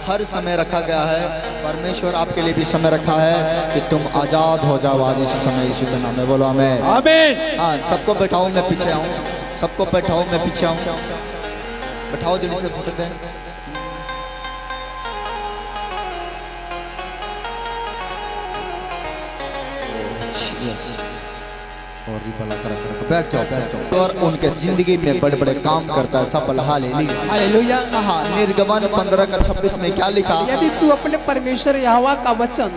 हर समय रखा गया है। परमेश्वर आपके लिए भी समय रखा है कि तुम आजाद हो जाओ आज इस समय, यीशु के नाम में बोलो आमीन। आमीन। हाँ, सबको बैठाओ, मैं पीछे आऊँ, सबको बैठाओ, मैं पीछे आऊँ, बैठाओ जल्दी से फोटो दें। और बैठ जाओ, बैठ जाओ। और उनके जिंदगी में बड़े बड़े काम करता है सब। हालेलुया। हाँ, निर्गमन 15:26 में क्या लिखा? यदि तू अपने परमेश्वर यहोवा का वचन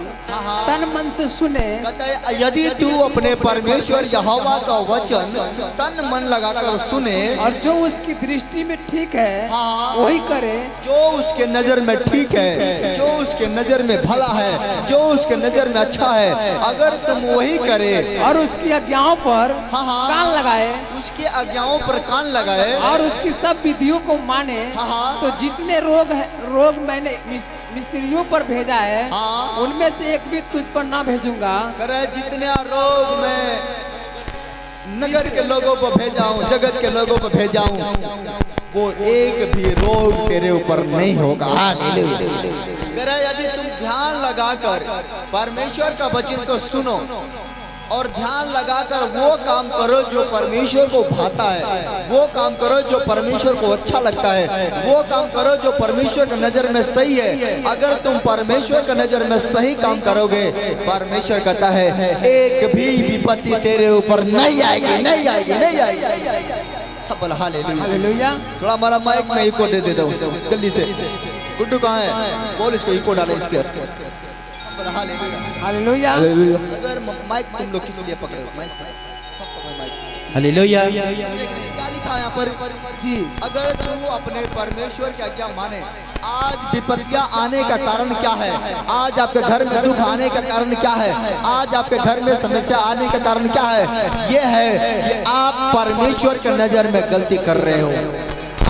तन मन से सुने, कहता है यदि तू अपने परमेश्वर यहोवा का वचन तन मन लगाकर सुने और जो उसकी दृष्टि में ठीक है वही करे, जो उसके नजर में ठीक है, जो उसके नजर में भला है, जो उसके नजर में अच्छा है, अगर तुम वही करे और उसकी आज्ञाओं पर कान लगाए, उसकी आज्ञाओं पर कान लगाए और उसकी सब विधियों को माने, तो जितने रोग मैंने मिस्त्रियों पर भेजा है उनमें से एक भी तुझ पर ना भेजूंगा। करे जितने रोग मैं नगर के लोगों पर भेजा हूँ, जगत के लोगों पर भेजा हूँ, वो एक भी रोग तेरे ऊपर नहीं होगा। करे यदि तुम ध्यान लगाकर परमेश्वर का वचन को सुनो और ध्यान लगाकर वो काम करो जो परमेश्वर को भाता है, वो काम करो जो परमेश्वर को अच्छा लगता है, वो काम करो जो परमेश्वर की नजर में सही है। अगर तुम परमेश्वर की नजर में सही काम करोगे, परमेश्वर कहता है एक भी विपत्ति तेरे ऊपर नहीं आएगी, नहीं आएगी, नहीं आएगी। सब बोला हालेलुया। थोड़ा हमारा माइक में इको दे देता हूँ जल्दी से। गुड्डू कहाँ है? बोल इसको इको डाले इसके। हालेलुया। अगर माइक तुम लोग किस लिए पकड़े हो? माइक सबको माइक। हालेलुया। क्या लिखा है यहाँ पर जी? अगर तू अपने परमेश्वर की आज्ञा माने। आज विपत्तियां आने का कारण क्या है? आज आपके घर में दुख आने का कारण क्या है? आज आपके घर में समस्या आने का कारण क्या है? ये है कि आप परमेश्वर के नजर में गलती कर रहे हो,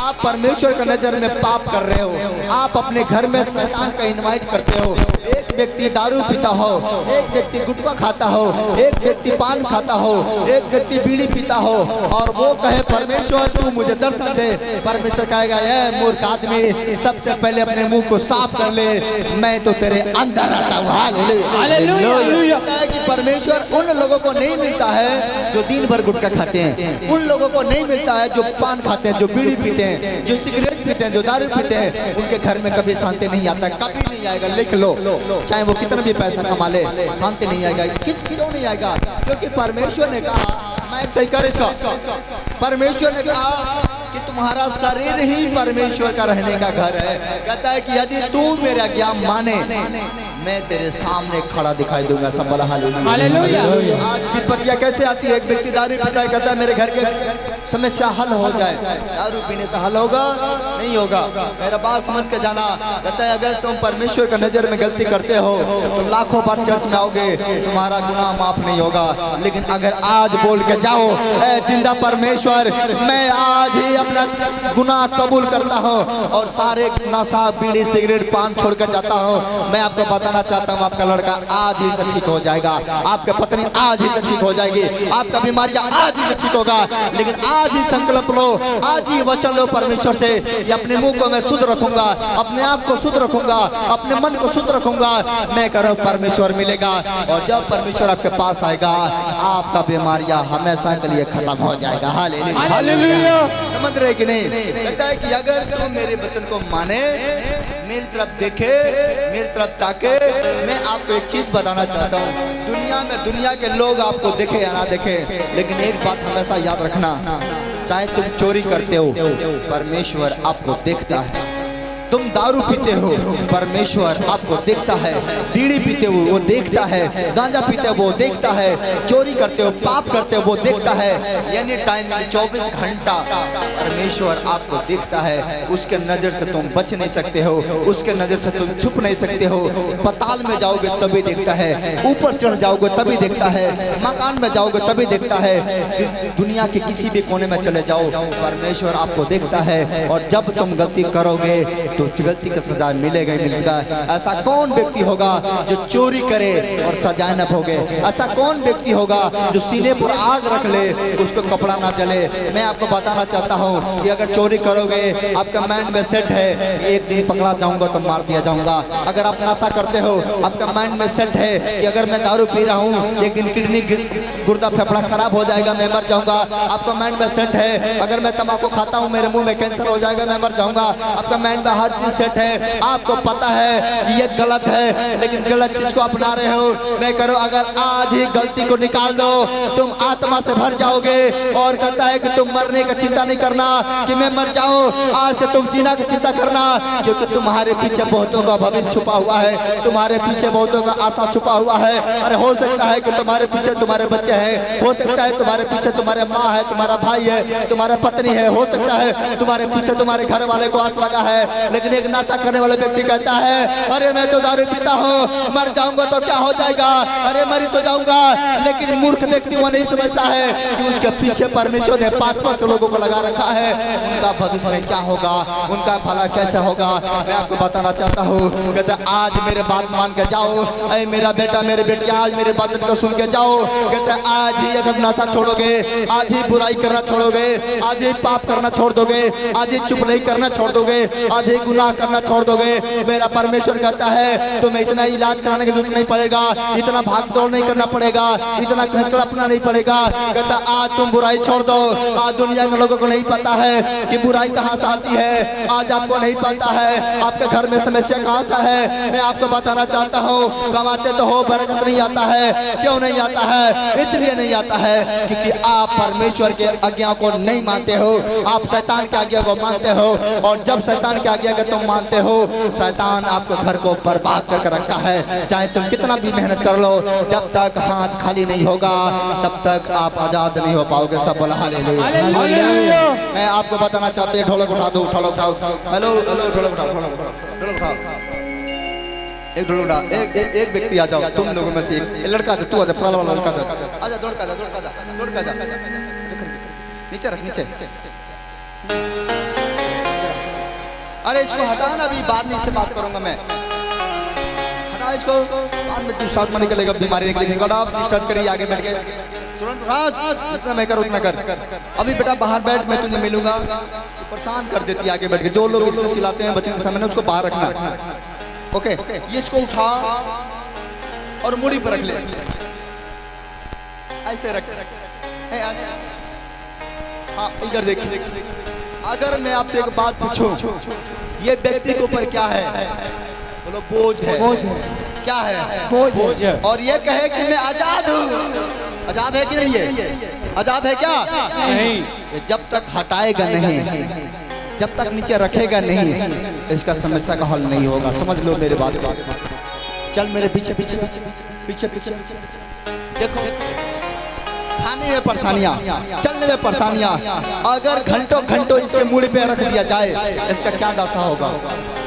आप परमेश्वर के नजर में पाप कर रहे हो, आप अपने घर में शैतान का इनवाइट करते हो। एक व्यक्ति दारू पीता हो, एक व्यक्ति गुटखा खाता हो, एक व्यक्ति पान खाता हो, एक व्यक्ति बीड़ी पीता हो और वो कहे परमेश्वर तू मुझे दर्शन दे। परमेश्वर कहेगा ये मूर्ख आदमी, सबसे पहले अपने मुंह को साफ कर ले, मैं तो तेरे अंदर रहता हूँ। हालेलुया। कहता है कि परमेश्वर उन लोगों को नहीं मिलता है जो दिन भर गुटखा खाते हैं, उन लोगों को नहीं मिलता है जो पान खाते हैं, जो बीड़ी पीते हैं, जो सिगरेट पीते हैं, जो दारू पीते हैं। उनके घर में कभी शांति नहीं आता, कभी नहीं आएगा। लिख लो, चाहे वो कितना भी पैसा कमा ले, शांति नहीं आएगा। क्यों नहीं आएगा? क्योंकि परमेश्वर ने कहा, मैं सही कर इसका, परमेश्वर ने कहा कि तुम्हारा शरीर ही परमेश्वर का रहने का घर है। कहता है कि यदि तू मेरा ज्ञान माने, मैं तेरे सामने खड़ा दिखाई दूंगा। सब बोला हालेलुया। आज विपत्तियां कैसे आती है? एक व्यक्ति दारू पीता है, कहता है मेरे घर के समस्या हल हो जाए। दारू पीने से हल होगा? नहीं होगा। मेरा बात समझ के जाना। कहता है अगर तुम परमेश्वर की नजर में गलती करते हो तो लाखों बार चर्च में आओगे, तुम्हारा गुनाह माफ नहीं होगा। लेकिन अगर आज बोल के जाओ, ऐ जिंदा परमेश्वर, मैं आज ही अपना गुनाह कबूल करता हूँ और सारे नशा बीड़ी सिगरेट पान छोड़ कर जाता हूँ, मैं आपको बताना चाहता हूँ आपका लड़का आज ही से ठीक हो जाएगा, आपकी पत्नी आज ही से ठीक हो जाएगी, आपका बीमारियां आज ही से ठीक होगा। लेकिन आज ही संकल्प लो, आज ही वचन लो परमेश्वर से, ये अपने मुंह को मैं शुद्ध रखूंगा, अपने आप को शुद्ध रखूंगा, अपने मन को शुद्ध रखूंगा। मैं करूँ परमेश्वर मिलेगा और जब परमेश्वर आपके पास आएगा आपका बीमारियां हमेशा के लिए खत्म हो जाएगा। हालेलुया। समझ रहे कि नहीं? कहता है कि अगर तुम मेरे वचन को माने, मेरी तरफ देखे, मेरी तरफ ताके। मैं आपको एक चीज बताना चाहता हूँ, दुनिया में दुनिया के लोग आपको देखे या ना देखे, लेकिन एक बात हमेशा याद रखना, चाहे तुम चोरी करते हो परमेश्वर आपको देखता है, तुम दारू पीते हो परमेश्वर आपको देखता है, बीड़ी पीते हो वो देखता है, गांजा पीते हो वो देखता है, चोरी करते हो पाप करते हो वो देखता है। यानी टाइम 24 घंटा परमेश्वर आपको देखता है। उसके नजर से तुम बच नहीं सकते हो, उसके नजर से तुम छुप नहीं सकते हो। पताल में जाओगे तभी देखता है, ऊपर चढ़ जाओगे तभी देखता है, मकान में जाओगे तभी देखता है, दुनिया के किसी भी कोने में चले जाओ परमेश्वर आपको देखता है। और जब तुम गलती करोगे तो गलती का सजा मिलेगा ही मिलेगा। ऐसा कौन व्यक्ति होगा जो चोरी करे और सजाए न भोगे? ऐसा कौन व्यक्ति होगा जो सीने पर आग रख ले उसको कपड़ा ना जले? मैं आपको बताना चाहता हूँ कि अगर चोरी करोगे, आपका माइंड में सेट है एक दिन पकड़ा जाऊंगा तो मार दिया जाऊंगा। अगर आप नशा करते हो, आपका माइंड में सेट है कि अगर मैं दारू पी रहा हूँ एक दिन किडनी गुर्दा फेफड़ा खराब हो जाएगा, मैं मर जाऊंगा। आपका माइंड में सेट है अगर मैं तंबाकू खाता हूँ मेरे मुंह में कैंसर हो जाएगा, मैं मर जाऊंगा। आपका माइंड में हर चीज सेट है। आपको पता है कि ये गलत है, लेकिन गलत चीज को अपना रहे हो। मैं करो अगर आज ही गलती को निकाल दो, तुम आत्मा से भर जाओगे। और कहता है कि तुम मरने का चिंता नहीं करना कि मैं मर जाऊं, आज से तुम जीना की चिंता करना, क्योंकि तुम्हारे पीछे बहुतों का भविष्य छुपा हुआ है, तुम्हारे पीछे बहुतों का आशा छुपा हुआ है। अरे हो सकता है कि तुम्हारे पीछे तुम्हारे बच्चे हैं, हो सकता है तुम्हारे पीछे तुम्हारे माँ है, तुम्हारा भाई है, तुम्हारा पत्नी है, हो सकता है तुम्हारे पीछे तुम्हारे घर वाले को आस लगा है। लेकिन एक नशा करने वाला व्यक्ति कहता है अरे मैं तो दारू पीता हूँ, मर जाऊंगा तो क्या हो जाएगा, अरे मरी तो जाऊंगा। लेकिन मूर्ख व्यक्ति वो नहीं समझता है कि उसके पीछे परमेश्वर ने 5-5 लोगों को लगा रखा है, उनका भविष्य में क्या होगा, उनका भला कैसे होगा। मैं आपको बताना चाहता हूँ, कहते आज मेरे बात मान के जाओ, अरे मेरा बेटा मेरी बेटी आज मेरे बात को सुन के जाओ। कहते आज ही अगर नशा छोड़ोगे, आज ही बुराई करना छोड़ोगे, आज ही पाप करना छोड़ दोगे, आज ही चुप नहीं करना छोड़ दोगे, आज ही गुनाह करना छोड़ दोगे, मेरा परमेश्वर कहता है तुम्हें इतना इलाज कराने की जरूरत नहीं पड़ेगा, इतना भाग दौड़ नहीं करना पड़ेगा, इतना तड़पना नहीं पड़ेगा। कहता आज तुम बुराई छोड़ दो। आज दुनिया के लोगों को नहीं पता है कि बुराई कहाँ से आती है, आज आपको नहीं पता है आपके घर में समस्या कहाँ से है। मैं आपको बताना चाहता हूँ कमाते तो हो, बरकत नहीं आता है। क्यों नहीं आता है? इसलिए नहीं आता है क्योंकि आप परमेश्वर के आज्ञा को नहीं मानते हो, आप शैतान के आज्ञा को मानते हो। और जब शैतान के आज्ञा को तुम मानते हो, शैतान आपको घर को बर्बाद करके रखता है। चाहे तुम कितना भी मेहनत कर लो, जब तक हाथ खाली नहीं होगा तब तक आप आजाद नहीं हो पाओगे। सब बोला हालेलुया। मैं आपको बताना चाहते हैं, ढोलक उठा दो, ढोलक उठाओ। हेलो हेलो, ढोलक उठाओ, ढोलक उठाओ, ढोलक उठाओ, एक ढोलक उठा। एक व्यक्ति आ जाओ, तुम लोगों में से एक लड़का जा, तू आजा, पुराना वाला लड़का जा, आजा, दौड़का जा, दौड़का जा, दौड़का जा, नीचे रख, नीचे। अरे इसको हटाना, भी बाद में इससे बात करूंगा मैं। हटा इसको, बाद में डिस्टर्ब निकलेगा, बीमारी निकलेगी। आप डिस्टर्ब करिए, आगे बैठ के तुरंत रात जितना मैं कर उतना कर। अभी बेटा बाहर बैठ, मैं तुझे मिलूंगा। परेशान कर देती है आगे बैठ के। जो लोग इसमें चिल्लाते हैं बच्चे के सामने, उसको बाहर रखना। ओके, ये इसको उठा और मुड़ी पर रख ले, ऐसे रख। हाँ इधर देख। अगर मैं आपसे एक बात पूछूं, ये व्यक्ति के ऊपर क्या है? बोलो बोझ है। क्या है? बोझ। और ये कहे कि मैं आजाद हूँ। आजाद है कि नहीं? है आजाद है क्या? नहीं। ये जब तक हटाएगा नहीं, जब तक नीचे रखेगा नहीं, इसका समस्या का हल नहीं होगा। समझ लो मेरे बात को। चल मेरे पीछे पीछे पीछे पीछे देखो, खाने में परेशानियां, चलने में परेशानियां, अगर घंटों घंटों इसके मुड़ पे रख दिया जाए, इसका क्या दशा होगा?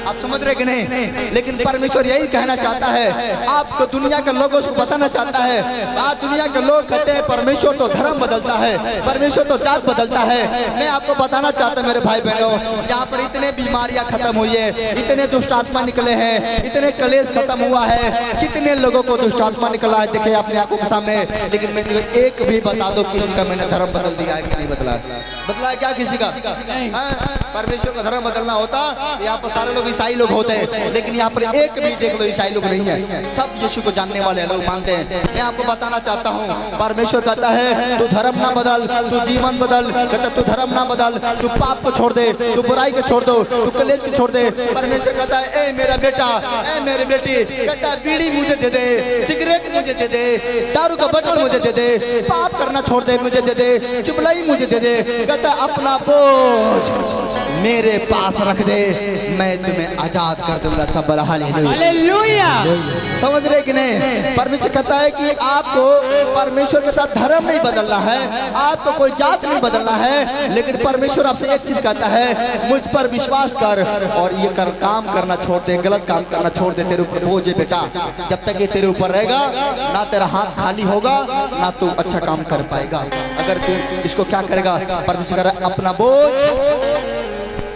आप समझ रहे कि नहीं? लेकिन परमेश्वर यही कहना चाहता है, आपको दुनिया के लोगों को बताना चाहता है। आज दुनिया के लोग कहते हैं परमेश्वर तो धर्म बदलता है, परमेश्वर तो जात बदलता है। मैं आपको बताना चाहता हूं मेरे भाई बहनों, यहाँ पर इतने बीमारियां खत्म हुई है, इतने दुष्ट आत्मा निकले हैं, इतने कलेश खत्म हुआ है, कितने लोगों को दुष्ट आत्मा निकला है, देखे अपनी आंखों के सामने। लेकिन मैं एक भी बता दो किसी का मैंने धर्म बदल दिया है कि नहीं बदला? बदला है क्या किसी का? परमेश्वर का धर्म बदलना होता, यहाँ पर सारे लोग ईसाई लोग होते हैं, लेकिन यहाँ पर एक भी देख लो ईसाई लोग नहीं है, सब यीशु को जानने वाले लोग मानते हैं। मैं आपको बताना चाहता हूँ, परमेश्वर कहता है तू धर्म ना बदल, तू जीवन बदल। कहता तू धर्म ना बदल, तू पाप को छोड़ दे, तू बुराई को छोड़ दो, तू कलेश को छोड़ दे। परमेश्वर कहता है ए मेरा बेटा, ए मेरी बेटी, कहता है बीड़ी मुझे दे दे, सिगरेट मुझे दे दे, दारू का बोतल मुझे दे दे, पाप करना छोड़ दे मुझे दे दे, चुगलाई मुझे दे दे। कहता अपना बोझ मेरे पास रख दे, मैं तुम्हें आजाद कर दूंगा। सब बोला हालेलुया। समझ रहे कि नहीं? परमेश्वर कहता है कि आपको परमेश्वर के साथ धर्म नहीं बदलना है, आपको कोई जात नहीं बदलना है, लेकिन परमेश्वर आपसे एक चीज कहता है, मुझ पर विश्वास कर और ये कर काम करना छोड़ दे, गलत काम करना छोड़ दे। तेरे ऊपर बोझ है बेटा, जब तक ये तेरे ऊपर रहेगा ना तेरा हाथ खाली होगा, ना तू अच्छा काम कर पाएगा। अगर तू इसको क्या करेगा? परमेश्वर कह रहा है अपना बोझ।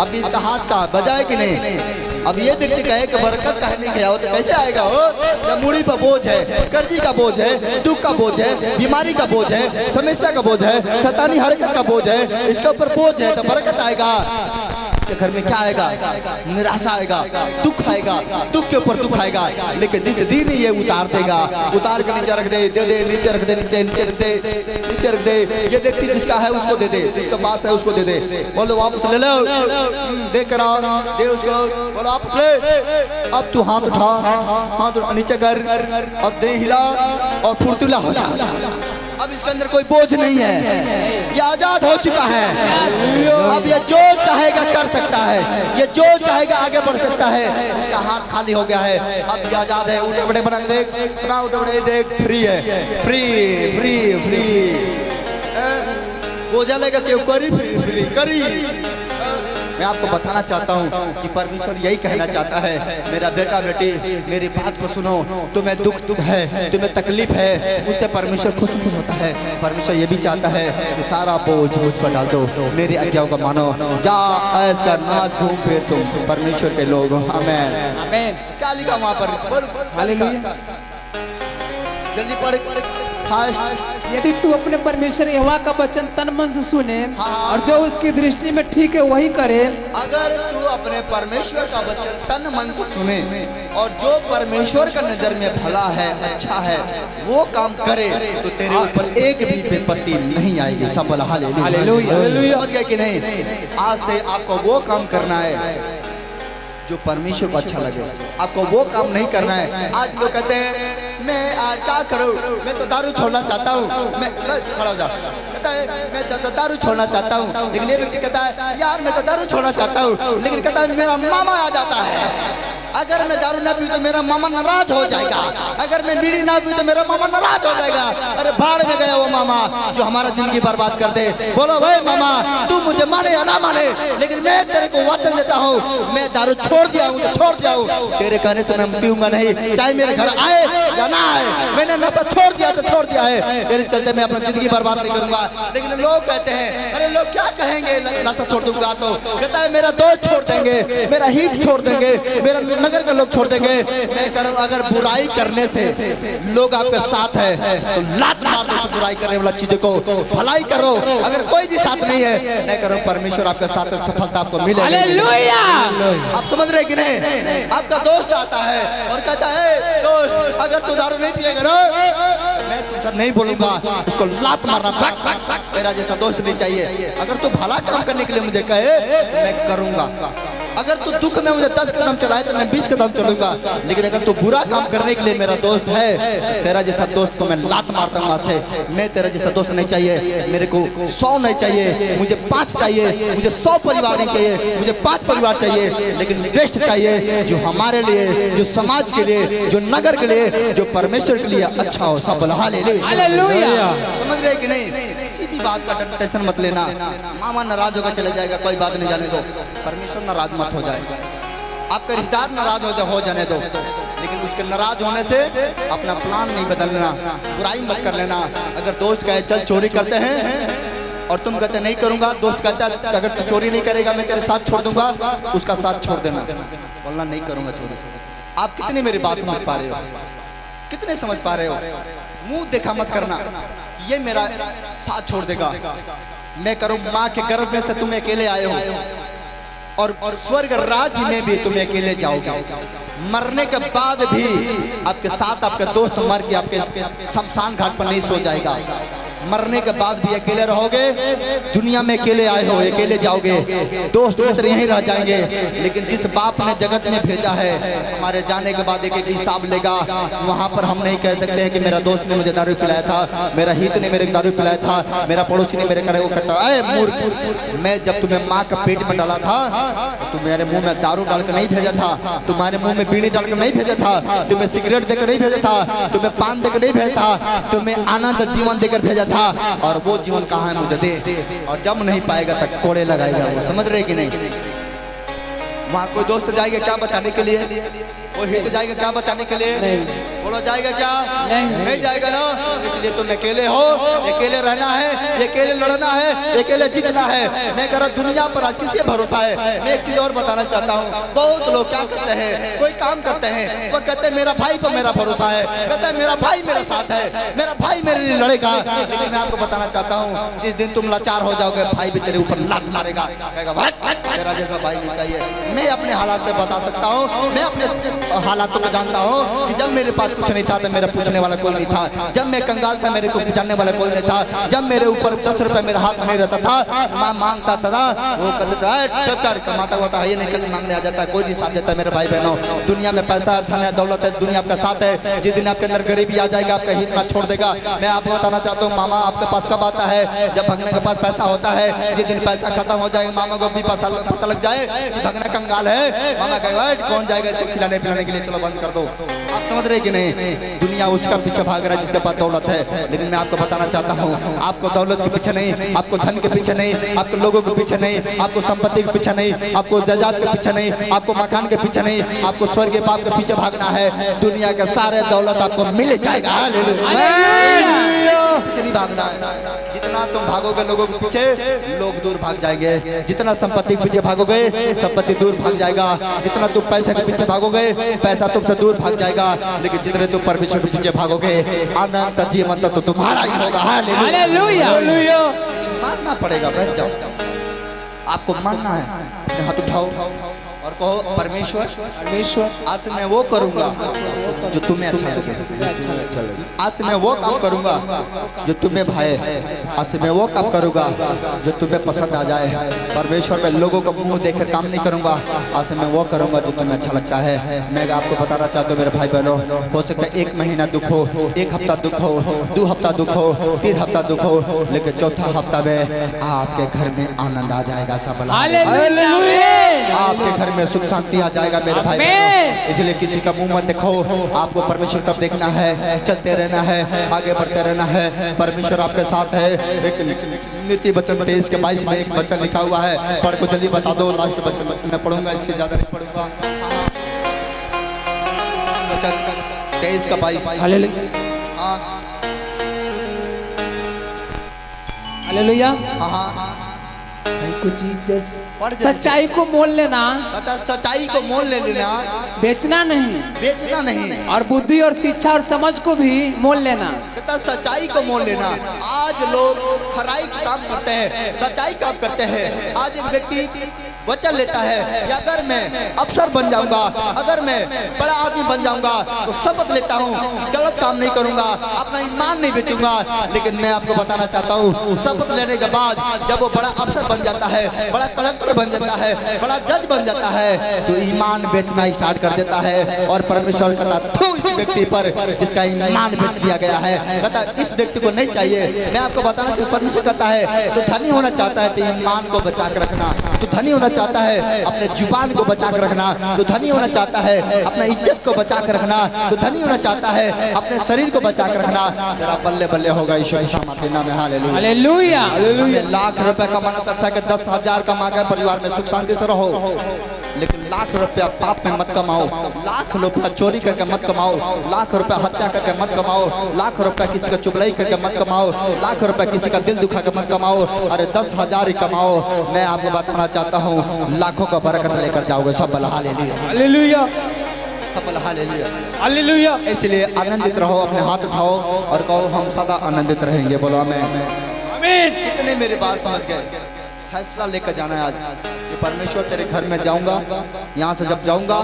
अब इसका हाथ का बजाए कि नहीं? अब ये व्यक्ति कहे कि बरकत कहे नहीं गया हो तो कैसे आएगा हो? जब मुड़ी पर बोझ है, कर्जी का बोझ है, दुख का बोझ है, बीमारी का बोझ है, समस्या का बोझ है, शैतानी हरकत का बोझ है, इसके ऊपर बोझ है तो बरकत आएगा। इसके घर में क्या आएगा? निराशा आएगा, दुख आएगा, दुख के ऊपर दुख आएगा। लेकिन जिस दिन ये उतार देगा, उतार के नीचे रख दे, दे दे, नीचे रख दे, नीचे नीचे रख दे, नीचे रख दे। ये व्यक्ति जिसका है उसको दे दे, जिसका पास है उसको दे दे। बोलो वापस ले लो, दे कर आओ, दे उसको, बोलो वापस ले। अब तू हाथ उठा, हाथ नीचे कर, अब दे हिला और फुर्तीला हो जा। अब इसके अंदर कोई बोझ नहीं है, ये आजाद हो चुका है। अब ये जो चाहेगा कर सकता है, ये जो चाहेगा आगे बढ़ सकता है। इसका हाथ खाली हो गया है, अब ये आजाद है। उठे बड़े बना देख, बना उठे बड़े देख, फ्री है, फ्री फ्री फ्री। बोझा लेगा क्यों? करी फ्री फ्री करी। मैं आपको बताना चाहता हूँ कि परमेश्वर यही कहना चाहता है, मेरा बेटा बेटी मेरी बात को सुनो। तुम्हें दुख है, तुम्हें तकलीफ है, उससे परमेश्वर खुश होता है। परमेश्वर ये भी चाहता है कि सारा बोझ मुझ पर डाल दो, मेरी आज्ञाओं का मानो, जा ऐश कर, नाच घूम फिर तुम परमेश्वर के लोग। आमीन आमीन। क्या लिखा वहाँ पर? हालेलुया। जल्दी पढ़ फास्ट। यदि तू अपने परमेश्वर यहोवा का वचन तन मन से सुने और जो उसकी दृष्टि में ठीक है वही करे। अगर तू अपने परमेश्वर का वचन तन मन से सुने और जो परमेश्वर का नजर में भला है, अच्छा है, वो काम करे तो तेरे ऊपर एक भी विपत्ति नहीं आएगी। सब बोला हालेलुया। समझ गए कि नहीं? आज से आपको वो काम करना है जो परमेश्वर को अच्छा लगे। आपको वो काम नहीं करना है। आज लोग कहते हैं मैं आज क्या करूं, मैं तो दारू छोड़ना चाहता हूं, मैं खड़ा हो जा, कहता है मैं तो दारू छोड़ना चाहता हूं। लेकिन ये व्यक्ति कहता है यार मैं तो दारू छोड़ना चाहता हूं, लेकिन कहता है मेरा मामा आ जाता है। अगर मैं दारू ना पीऊं तो मेरा मामा नाराज हो जाएगा, अगर मैं बीड़ी ना पीऊं तो मेरा मामा नाराज हो जाएगा। अरे भाड़ में गया वो मामा जो हमारा जिंदगी बर्बाद कर दे। बोलो भाई मामा, तू मुझे माने या ना माने, लेकिन मैं तेरे को वचन देता हूँ, मैं दारू छोड़ दिया हूँ तो छोड़ दिया हूँ। तेरे कहने से मैं पीऊंगा नहीं, चाहे मेरे घर आए या ना आए। मैंने नशा छोड़ दिया तो छोड़ दिया है, तेरे चलते मैं अपना जिंदगी बर्बाद नहीं करूंगा। लेकिन लोग कहते हैं अरे लोग क्या कहेंगे नशा छोड़ दूंगा तो? कहता है मेरा दोस्त छोड़ देंगे, मेरा हित छोड़ देंगे, मेरा नगर के लोग छोड़ देंगे। मैं करूँ अगर बुराई करने से लोग आपके साथ है तो लात मार दो बुराई करने वाला चीजों को, भलाई करो। अगर कोई भी साथ नहीं है, मैं करूँ परमेश्वर आपके साथ, सफलता आपको मिलेगी। हालेलुया। आप समझ रहे कि नहीं? आपका दोस्त आता है और कहता है दोस्त अगर तू दारू नहीं पिएगा ना मैं तुमसे नहीं बोलूंगा, उसको लात मारना। मेरा जैसा दोस्त नहीं चाहिए। अगर तू भला काम करने के लिए मुझे कहे तो मैं करूंगा। अगर तू दुख में मुझे 10 कदम चलाए तो मैं 20 कदम चलूंगा। लेकिन अगर तू बुरा काम करने के लिए मेरा दोस्त है, तेरा जैसा दोस्त को मैं लात मारता हूँ। से मैं तेरा जैसा दोस्त नहीं चाहिए। मेरे को 100 नहीं चाहिए, मुझे 5 चाहिए। मुझे 100 परिवार नहीं चाहिए, मुझे 5 परिवार चाहिए। लेकिन बेस्ट चाहिए जो हमारे लिए, जो समाज के लिए, जो नगर के लिए, जो परमेश्वर के लिए अच्छा हो। सब बोला हालेलुया। समझ रहे कि नहीं? किसी भी बात का टेंशन मत लेना। मामा नाराज होकर चले जाएगा, कोई बात नहीं, जाने दो। परमेश्वर नाराज मत हो जाए। आपका रिश्तेदार नाराज हो जाने दो, लेकिन उसके नाराज होने से अपना प्लान नहीं बदलना, बुराई मत कर लेना। अगर दोस्त कहे चल चोरी करते हैं और तुम कहते नहीं करूंगा, दोस्त कहता है अगर तू चोरी नहीं करेगा मैं तेरे साथ छोड़ दूंगा, उसका साथ छोड़ देना, बोलना नहीं करूंगा चोरी। आप कितने मेरी बात समझ पा रहे हो? कितने समझ पा रहे हो? मुंह देखा मत करना, ये मेरा साथ छोड़ देगा। मैं करूँ माँ के गर्भ में से तुम अकेले आए हो और स्वर्ग राज्य में भी तुम अकेले जाओगे। मरने के बाद भी आपके साथ आपका दोस्त मर के आपके शमशान घाट पर नहीं सो जाएगा। मरने के बाद भी अकेले रहोगे। दुनिया में अकेले आए हो, अकेले जाओगे। दोस्त मित्र यहीं रह जाएंगे। लेकिन जिस बाप ने जगत में भेजा है, हमारे जाने के बाद एक एक हिसाब लेगा। वहाँ पर हम नहीं कह सकते हैं कि मेरा दोस्त ने मुझे दारू पिलाया था, मेरा हित ने मेरे दारू पिलाया था, मेरा पड़ोसी ने मेरे करे वो कहता है मूर्ख, मैं जब तुम्हें माँ का पेट में डाला था तो मेरे मुंह में दारू डालकर नहीं भेजा था, तुम्हारे मुंह में बीड़ी डालकर नहीं भेजा था, तुम्हें सिगरेट देकर नहीं भेजा था, तुम्हें पान देकर नहीं भेजा था, तुम्हें आनंद जीवन देकर भेजा था। और वो जीवन कहाँ है मुझे दे। और जब नहीं पाएगा तक कोड़े लगाएगा वो। समझ रहे कि नहीं? वहाँ कोई दोस्त जाएगा क्या बचाने के लिए? वो हित जाएगा क्या बचाने के लिए? बोलो जाएगा क्या? नहीं जाएगा ना। इसलिए तुम अकेले हो, अकेले रहना है, अकेले लड़ना है, अकेले जीतना है। मैं कह रहा दुनिया पर आज किसी भरोसा है। मैं एक चीज और बताना चाहता हूँ, बहुत लोग क्या करते हैं, कोई काम करते हैं, वो कहते हैं मेरा भाई पर मेरा भरोसा है, कहते हैं मेरा भाई मेरा साथ है, मेरा भाई मेरे लिए लड़ेगा। लेकिन मैं आपको बताना चाहता हूँ, जिस दिन तुम लाचार हो जाओगे, भाई भी तेरे ऊपर लात मारेगा, कहेगा भाई तेरा जैसा भाई नहीं चाहिए। मैं अपने हालात से बता सकता हूँ, मैं अपने हालातों को जानता हूँ कि जब मेरे पास कुछ नहीं था तो मेरा पूछने वाला कोई नहीं था, जब मैं कंगाल था मेरे को जानने वाला कोई नहीं था, जब मेरे ऊपर 10 रुपए मेरे हाथ में नहीं रहता था, मैं मांगता था, वो कहता था चुप कर, कमाता हुआ था, ये नहीं कल मांगने आ जाता है, कोई नहीं साथ देता। मेरे भाई बहनों, दुनिया में पैसा धन है, दौलत है, दुनिया आपका साथ है। जिस दिन आपके अंदर गरीबी आ जाएगा, आपका हित ना छोड़ देगा। मैं आपको बताना चाहता हूँ, मामा आपके पास कब आता है? जब भगने के पास पैसा होता है। जिस दिन पैसा खत्म हो जाएगा, मामा को भी पता लग जाए कि भगना कंगाल है, मामा कहेगा कौन जाएगा इसको खिलाने पिलाने के लिए, चलो बंद कर दो। आप समझ रहे कि नहीं? दुनिया उसका पीछे भाग रहा है जिसके पास दौलत है। लेकिन मैं आपको बताना चाहता हूँ, आपको दौलत के पीछे नहीं, आपको धन के पीछे नहीं, आपको लोगों के पीछे नहीं, आपको संपत्ति के पीछे नहीं, आपको जायदाद के पीछे नहीं, आपको मकान के पीछे नहीं, आपको स्वर्ग के बाप के पीछे भागना है। दुनिया के सारे दौलत आपको मिल जाएगा, पीछे नहीं भागना है। जितना तुम भागोगे लोगों के पीछे, लोग दूर भाग जाएंगे। जितना संपत्ति के पीछे भागोगे, संपत्ति दूर भाग जाएगा। जितना तुम पैसे के पीछे भागोगे, पैसा तुमसे दूर भाग जाएगा। लेकिन जितने तुम परमेश्वर के पीछे भागोगे, अनंत जीवन तो तुम्हारा ही होगा। हालेलुया। मानना पड़ेगा, बैठ जाओ, आपको मानना है। अपने हाथ उठाओ और कहो परमेश्वर, आज से मैं वो करूंगा जो तुम्हें अच्छा लगे। आज से मैं वो काम करूंगा जो तुम्हें भाए। आज से मैं वो काम करूंगा जो तुम्हें पसंद आ जाए। परमेश्वर, मैं लोगों को मुंह देखकर काम नहीं करूंगा। आज से मैं वो करूंगा जो तुम्हें अच्छा लगता है। मैं आपको बताना चाहता हूँ मेरे भाई बहनों, हो सकता है 1 महीना दुख हो, 1 हफ्ता दुख हो, 2 हफ्ता दुख हो, 3 हफ्ता दुख हो, लेकिन 4था हफ्ता में आपके घर में आनंद आ जाएगा। सब आपके घर में सुख शांति आ जाएगा मेरे भाई बहनों। इसलिए किसी का मुंह मत देखो, आपको परमेश्वर तब देखना है, चलते रहना है, आगे बढ़ते रहना है। परमेश्वर आपके साथ है। एक नीति वचन 23 के 22 में एक वचन लिखा हुआ है, पढ़ को जल्दी बता दो। लास्ट वचन मैं पढ़ूंगा, इससे ज्यादा नहीं पढ़ूंगा। वचन 23 का 22। हालेलुया। हाँ, कुछ सच्चाई को मोल लेना, सच्चाई को मोल ले लेना, बेचना नहीं, बेचना नहीं, और बुद्धि और शिक्षा और समझ को भी मोल लेना। कहता सच्चाई को मोल लेना। आज लोग खराई का काम करते हैं, सच्चाई काम करते हैं। आज एक व्यक्ति वचन लेता है कि अगर मैं अफसर बन जाऊंगा, अगर मैं बड़ा आदमी बन जाऊंगा, तो शपथ लेता हूँ गलत काम नहीं करूंगा, अपना ईमान नहीं बेचूंगा। लेकिन मैं आपको बताना चाहता हूँ, शपथ लेने के बाद जब वो बड़ा अफसर बन जाता है, बड़ा कलेक्टर बन जाता है, बड़ा जज बन जाता है, तो ईमान बेचना स्टार्ट कर देता है। और परमेश्वर कहता थू इस व्यक्ति पर जिसका ईमान बेच दिया गया है, कहता इस व्यक्ति को नहीं चाहिए। मैं आपको बताना चाहता हूँ, परमेश्वर कहता है तो धनी होना चाहता है तो ईमान को बचा कर रखना, तो धनी होना चाहता है अपने जुबान को बचा कर रखना, तो धनी होना चाहता है अपना इज्जत को बचा कर रखना, तो धनी होना चाहता है अपने शरीर को बचा कर रखना। तेरा बल्ले बल्ले होगा ईश्वर के नाम में। हालेलुया। हमें लाख रुपए कमाना से अच्छा है कि 10,000 कमा कर परिवार में सुख शांति से रहो। लेकिन लाख रुपया पाप में मत कमाओ, लाख रुपया चोरी करके मत कमाओ, लाख रुपया हत्या करके मत कमाओ, लाख रुपया किसी का चुगलाई करके मत कमाओ, लाख रुपया किसी का दिल दुखा के मत कमाओ। अरे 10,000 ही कमाओ। मैं आपको बताना चाहता हूँ, लाखों का बरकत लेकर जाओगे। सब हालेलुया, सब हालेलुया। इसलिए आनंदित रहो, अपने हाथ उठाओ और कहो हम सदा आनंदित रहेंगे। बोलो आमीन। कितने मेरी बात समझ गए? फैसला लेकर जाना है आज कि परमेश्वर तेरे घर में जाऊंगा, यहाँ से जब जाऊंगा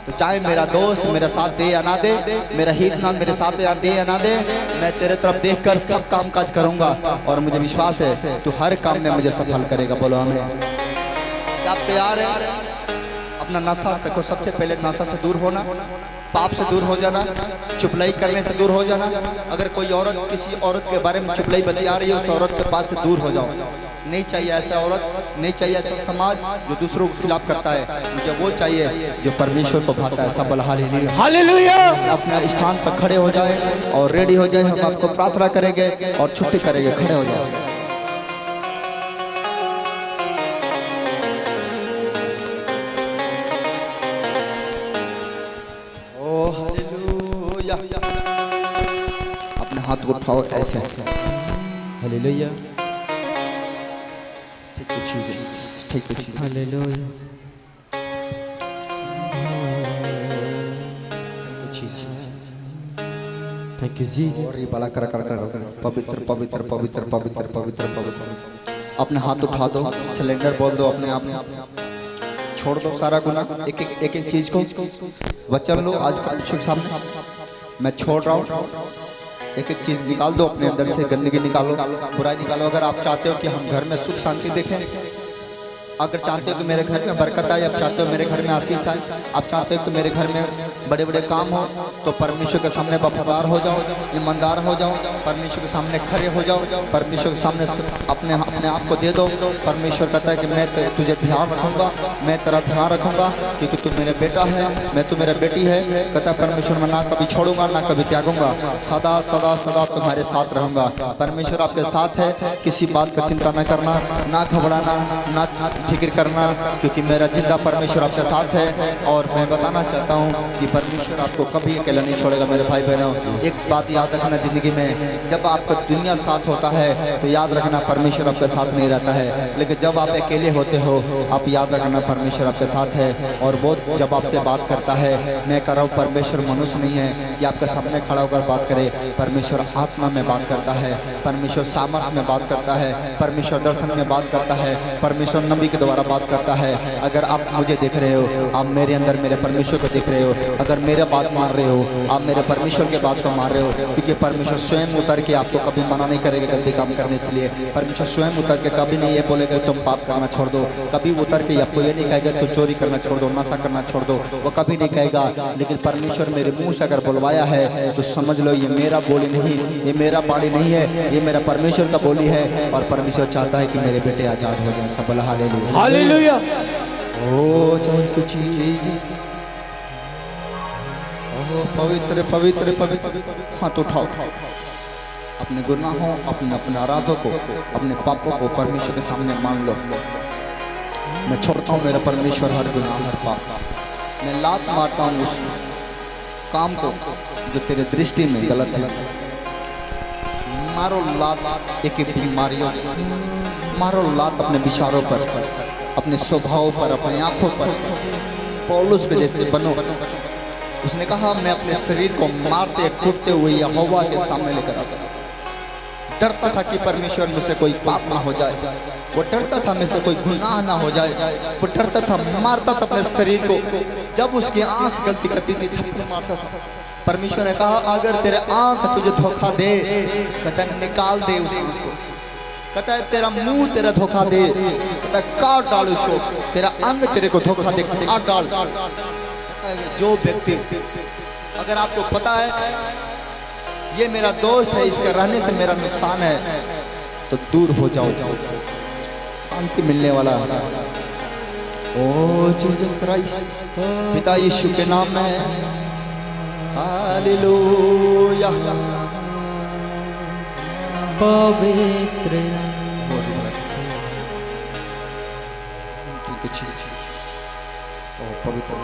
तो चाहे मेरा दोस्त मेरा साथ दे या ना दे, मेरा हित ना मेरे साथ दे या ना दे, मैं तेरे तरफ देखकर सब काम काज करूंगा। और मुझे विश्वास है तू हर काम में मुझे सफल करेगा। बोलो आमीन। क्या आप तैयार हैं? अपना नशा देखो, सबसे पहले नशा से दूर होना, पाप से दूर हो जाना, चुगलाई करने से दूर हो जाना। अगर कोई औरत किसी औरत के बारे में चुगलाई बतिया रही है, उस औरत के पास से दूर हो जाओ। नहीं चाहिए ऐसा औरत, नहीं चाहिए ऐसा समाज जो दूसरों के खिलाफ करता है। मुझे वो चाहिए जो परमेश्वर को भाता है। सब हालेलुया। अपने स्थान पर खड़े हो जाए और रेडी हो जाए। हम आपको प्रार्थना करेंगे और छुट्टी करेंगे। खड़े हो जाए। ओ हालेलुया। हाथ को उठाओ ऐसे। Hallelujah. Take you Jesus, take you Jesus, hallelujah. take you Jesus। Thank you Jesus. और ये बाला कर पवित्र पवित्र पवित्र पवित्र पवित्र पवित्र। अपने हाथ उठा दो, सिलेंडर बोल दो अपने आप में, छोड़ दो सारा गुनाह, एक एक चीज को वचन लो आज परमेश्वर के सामने, मैं छोड़ रहा हूँ। एक एक चीज निकाल दो अपने अंदर से, गंदगी निकालो, बुराई निकालो। अगर आप चाहते हो कि हम घर में सुख शांति देखें, अगर चाहते हो कि मेरे घर में बरकत आए, आप चाहते हो मेरे घर में आशीष आए, आप चाहते हो कि मेरे घर में बड़े बड़े काम हो, तो परमेश्वर के सामने वफादार हो जाओ, ईमानदार हो जाओ, परमेश्वर के सामने खड़े हो जाओ, परमेश्वर के सामने अपने अपने आप को दे दो। परमेश्वर कहता है कि मैं तुझे ध्यान रखूंगा, मैं तेरा ध्यान रखूंगा, क्योंकि तू मेरा बेटा है, मैं तू मेरा बेटी है। कहता है परमेश्वर, मैं ना कभी छोड़ूंगा ना कभी त्यागूंगा, सदा सदा सदा तुम्हारे साथ रहूंगा। परमेश्वर आपके साथ है, किसी बात का चिंता न करना, ना घबराना, ना फिक्र करना, क्योंकि मेरा जिंदा परमेश्वर आपके साथ है। और मैं बताना चाहता हूँ कि परमेश्वर आपको कभी अकेला नहीं छोड़ेगा। मेरे भाई बहनों, एक बात याद रखना जिंदगी में, जब आपका दुनिया साथ होता है तो याद रखना परमेश्वर आपके साथ नहीं रहता है, लेकिन जब आप अकेले होते हो आप याद रखना परमेश्वर आपके साथ है। और वो जब आपसे बात करता है, मैं कह रहा हूँ परमेश्वर मनुष्य नहीं है कि आपके सामने खड़ा होकर बात करे, परमेश्वर आत्मा में बात करता है, परमेश्वर सामर्थ्य में बात करता है, परमेश्वर दर्शन में बात करता है, परमेश्वर नबी के द्वारा बात करता है। अगर आप मुझे देख रहे हो, आप मेरे अंदर मेरे परमेश्वर को देख रहे हो, अगर मेरे बात मान रहे हो, आप मेरे परमेश्वर के बात को मान रहे हो, क्योंकि परमेश्वर स्वयं उतर के आपको कभी मना नहीं करेगा गलती काम करने से लिए। परमेश्वर स्वयं उतर के कभी नहीं ये बोलेगा तुम पाप करना छोड़ दो, कभी उतर के आपको ये नहीं कहेगा तुम चोरी करना छोड़ दो, नशा करना छोड़ दो, वो कभी नहीं कहेगा। लेकिन परमेश्वर मेरे मुंह से अगर बुलवाया है तो समझ लो ये मेरा बोली नहीं, ये मेरा बाणी नहीं है, ये मेरा परमेश्वर का बोली है। और परमेश्वर चाहता है कि मेरे बेटे आजाद हो जाए। सब बोला hallelujah, hallelujah. Oh thank you Jesus, ओ पवित्र पवित्र पवित्र। हाथ उठाओ, अपने गुनाहों, अपने अपराधों को, अपने पापों को परमेश्वर के सामने मान लो। मैं छोड़ता हूँ मेरा परमेश्वर हर गुनाह हर पाप। मैं लात मारता हूँ उस काम को जो तेरे दृष्टि में गलत है। मारो लात एक एक बीमारियों, मारो लात अपने विचारों पर, अपने स्वभाव पर, अपनी आंखों पर। पौलुस के जैसे बनो। उसने कहा मैं अपने शरीर को मारते कूटते हुए यहोवा के सामने लेकर आता। डरता था कि परमेश्वर मुझसे कोई पाप ना हो जाए, वो डरता था मुझसे कोई गुनाह ना हो जाए, वो डरता था, मारता था अपने शरीर को। जब उसकी आंख गलती करती थी थप्पड़ मारता था। परमेश्वर ने कहा अगर तेरे आंख तुझे धोखा दे, कहता निकाल दे उस आंख को। कहता है तेरा मुंह तेरा धोखा दे, कहता है काट डाल उसको। तेरा अंग तेरे को धोखा दे, काट डाल। जो व्यक्ति, अगर आपको पता है ये मेरा दोस्त है, इसका रहने से मेरा नुकसान है, तो दूर हो जाओ, शांति मिलने वाला। ओ जीसस क्राइस्ट, पिता यीशु के नाम में हालेलुया। पवित्र पवित्र पवित्र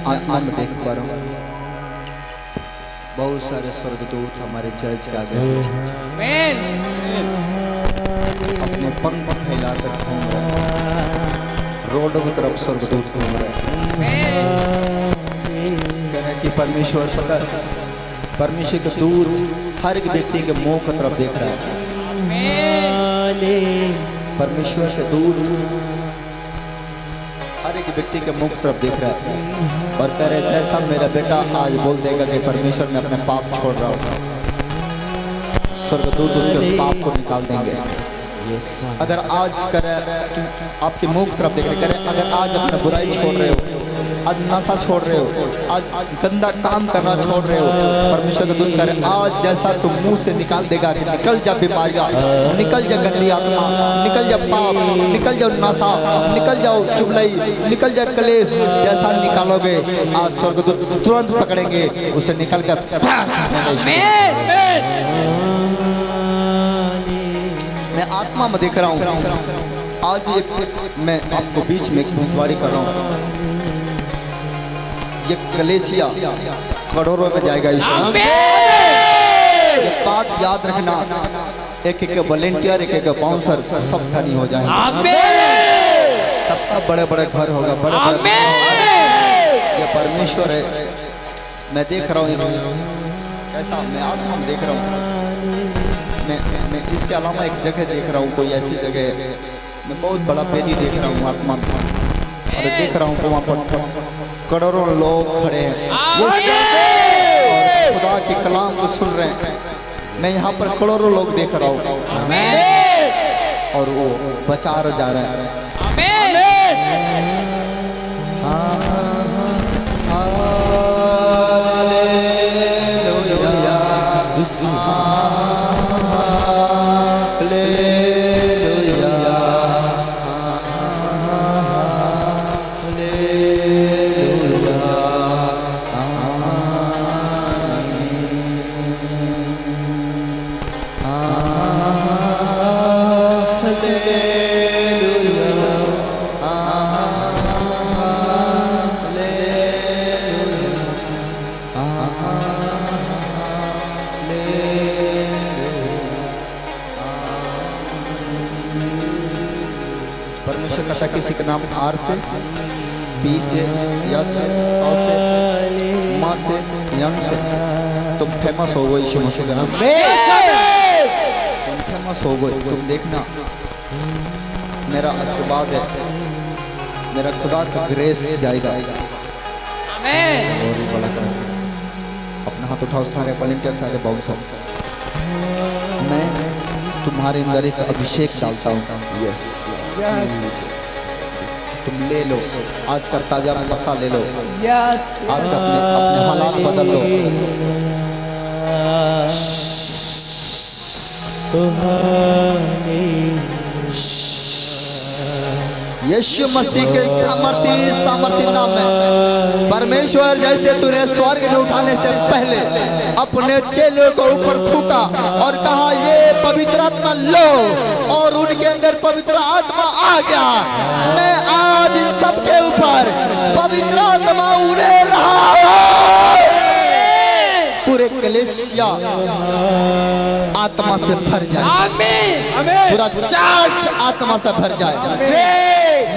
आत्मा में देख पा रहा हूँ बहुत सारे स्वर्गदूत हमारे चर्च के आगे पीछे आमीन अपने पंख फैलाकर घूम रहे हैं। रोडों की तरफ स्वर्गदूत घूम रहे हैं। कह रहे कि परमेश्वर पता है, परमेश्वर के दूर हर एक व्यक्ति के मुंह की तरफ देख रहा है। परमेश्वर के दूर हर एक व्यक्ति के मुख तरफ देख रहा है और कह रहे जैसा मेरा बेटा आज बोल देगा कि परमेश्वर मैं अपने पाप छोड़ रहा हूँ, स्वर्गदूत उसके पाप को निकाल देंगे। अगर आज करे आपके मुख तरफ देख रहे, करे अगर आज अपने बुराई छोड़ रहे हो, आज नशा छोड़ रहे हो, आज गंदा काम करना छोड़ रहे हो, परमेश्वर का दूत करे आज जैसा तुम मुंह से निकाल देगा कि निकल जा बीमारियां, निकल जा गंदी आत्मा, निकल जा पाप, निकल जाओ नशा, निकल जाओ चुगलई, निकल जा कलेश, जैसा निकालोगे आज स्वर्गदूत तुरंत पकड़ेंगे उसे निकल कर। मैं आत्मा में देख रहा हूँ आज मैं आपको बीच में एक भविष्यवाणी कर रहा हूँ, ये कलेसिया करोड़ों में जाएगा। ये बात याद रखना, एक एक वॉलेंटियर, एक एक बाउंसर सब धनी हो जाएंगे, सबका बड़े बड़े घर होगा, बड़े बड़े। ये परमेश्वर है, मैं देख रहा हूँ कैसा, मैं आत्मा में देख रहा हूँ। मैं इसके अलावा एक जगह देख रहा हूँ, कोई ऐसी जगह मैं बहुत बड़ा वेदी देख रहा हूँ आत्मा में, और देख रहा हूँ वहाँ पर करोड़ों लोग खड़े हैं और खुदा के कलाम को सुन रहे हैं। मैं यहाँ पर करोड़ों लोग देख रहा हूँ और वो बचा जा रहा है। परमेश्वर कहता किसी का नाम आर से, बी से, यस से, सौ से, माँ से, यम से तुम फेमस हो गए। यीशु मसीह का नाम तुम फेमस हो गए। तुम देखना मेरा आशीर्वाद है, मेरा खुदा का ग्रेस जाएगा। और बड़ा करो, अपना हाथ उठाओ सारे वॉलंटियर, सारे बाउंसर, मैं तुम्हारे अंदर एक अभिषेक डालता हूँ। यस यस, तुम ले लो आज का ताजा मसा ले लो। यस, आज अपने हालात बदल लो। यीशु मसीह के सामर्थी नाम में परमेश्वर जैसे तूने स्वर्ग में उठाने से पहले अपने चेलों को ऊपर फूका और कहा ये पवित्र आत्मा लो, और उनके अंदर पवित्र आत्मा आ गया। मैं आज इन सबके ऊपर पवित्र आत्मा उड़े रहा, पूरे कलेसिया आत्मा से भर जाए, पूरा चर्च आत्मा से भर जाए।